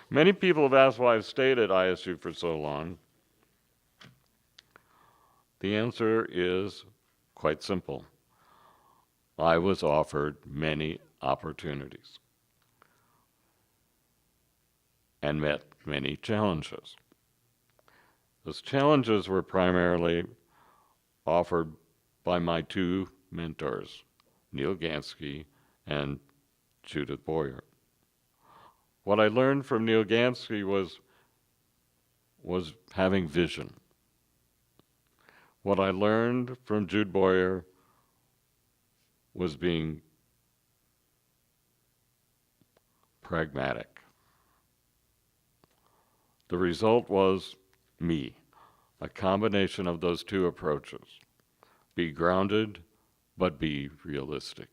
Many people have asked why I've stayed at ISU for so long. The answer is quite simple. I was offered many opportunities and met many challenges. Those challenges were primarily offered by my two mentors, Neil Gansky and Judith Boyer. What I learned from Neil Gansky was having vision. What I learned from Jude Boyer was being pragmatic. The result was me, a combination of those two approaches. Be grounded, but be realistic.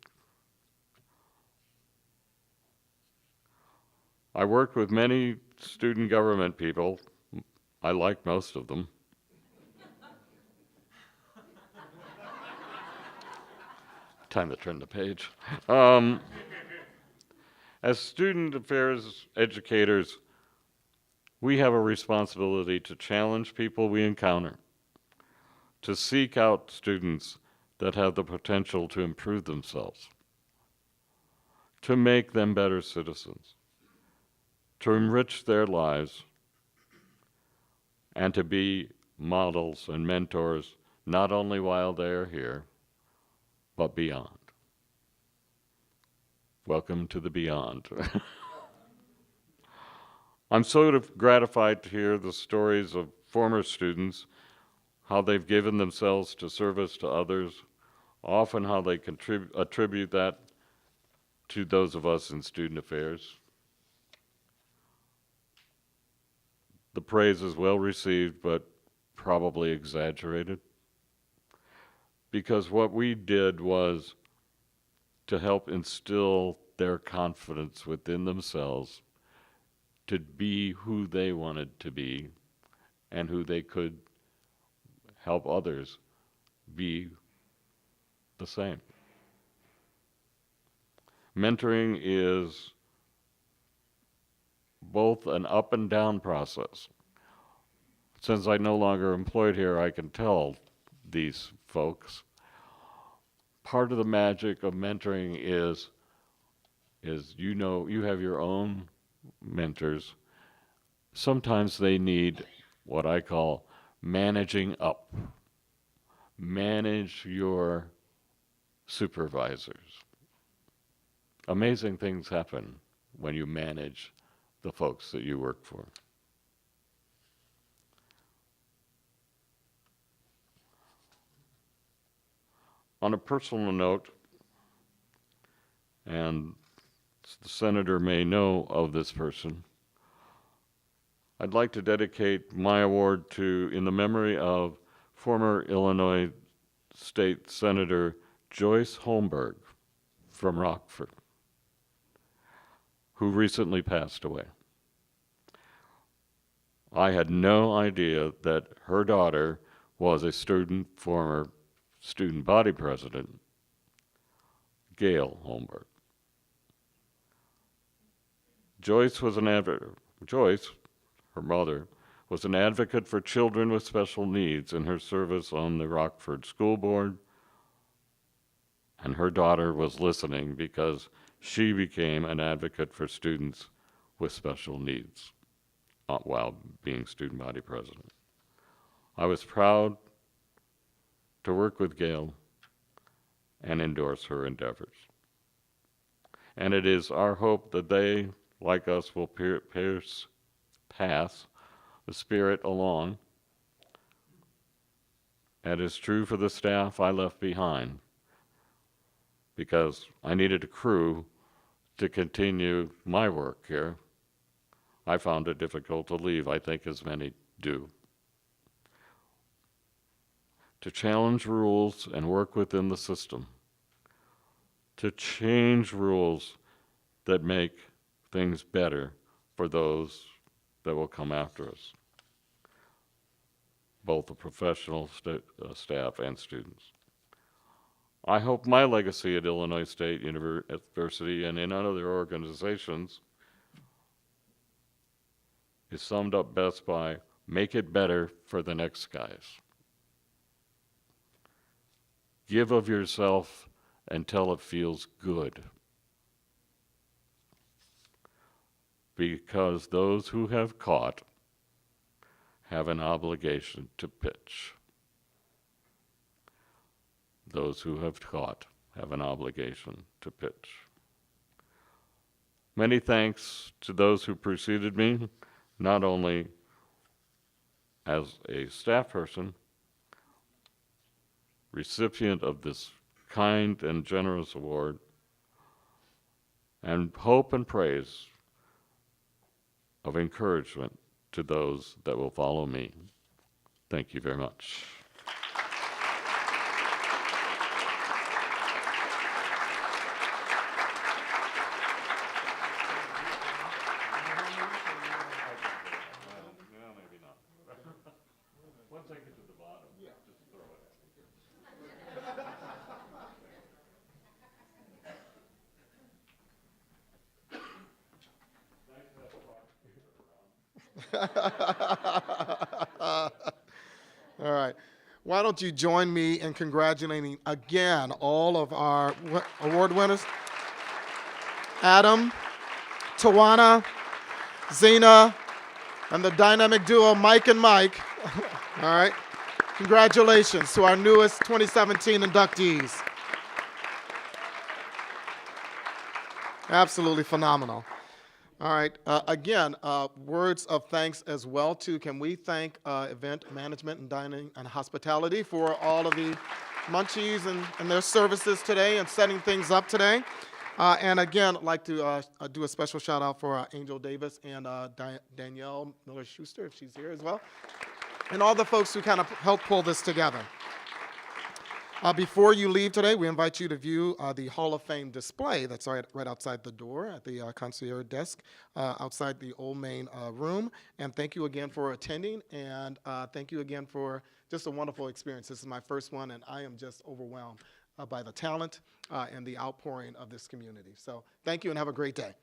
I worked with many student government people. I like most of them. Time to turn the page. As student affairs educators, we have a responsibility to challenge people we encounter, to seek out students that have the potential to improve themselves, to make them better citizens, to enrich their lives, and to be models and mentors not only while they are here, but beyond. Welcome to the beyond. I'm so gratified to hear the stories of former students, how they've given themselves to service to others, often how they attribute that to those of us in student affairs. The praise is well received, but probably exaggerated. Because what we did was to help instill their confidence within themselves to be who they wanted to be and who they could help others be the same. Mentoring is both an up and down process. Since I'm no longer employed here, I can tell these folks. Part of the magic of mentoring is you have your own mentors. Sometimes they need what I call managing up. Manage your supervisors. amazing things happen when you manage the folks that you work for. On a personal note, and the senator may know of this person, I'd like to dedicate my award in the memory of former Illinois State Senator Joyce Holmberg from Rockford, who recently passed away. I had no idea that her daughter was a former student body president, Gail Holmberg. Joyce, her mother, was an advocate for children with special needs in her service on the Rockford School Board, and her daughter was listening because she became an advocate for students with special needs while being student body president. I was proud to work with Gail and endorse her endeavors. And it is our hope that they, like us, will pass the spirit along. That is true for the staff I left behind, because I needed a crew to continue my work here. I found it difficult to leave, I think as many do. To challenge rules and work within the system. To change rules that make things better for those that will come after us, both the professional staff and students. I hope my legacy at Illinois State University and in other organizations is summed up best by make it better for the next guys. Give of yourself until it feels good. Because those who have caught have an obligation to pitch. Those who have caught have an obligation to pitch. Many thanks to those who preceded me, not only as a staff person, recipient of this kind and generous award, and hope and praise of encouragement to those that will follow me. Thank you very much. Once I get to the bottom, just throw it All right. Why don't you join me in congratulating again all of our award winners? Adam, Tawana, Zena, and the dynamic duo Mike and Mike. All right. Congratulations to our newest 2017 inductees. Absolutely phenomenal. All right. Again, words of thanks as well too. Can we thank event management and dining and hospitality for all of the munchies and their services today and setting things up today. And again, I'd like to do a special shout out for Angel Davis and Danielle Miller-Schuster, if she's here as well, and all the folks who kind of helped pull this together. Before you leave today, we invite you to view the Hall of Fame display that's right outside the door at the concierge desk outside the old main room. And thank you again for attending, and thank you again for just a wonderful experience. This is my first one, and I am just overwhelmed by the talent and the outpouring of this community. So thank you and have a great day.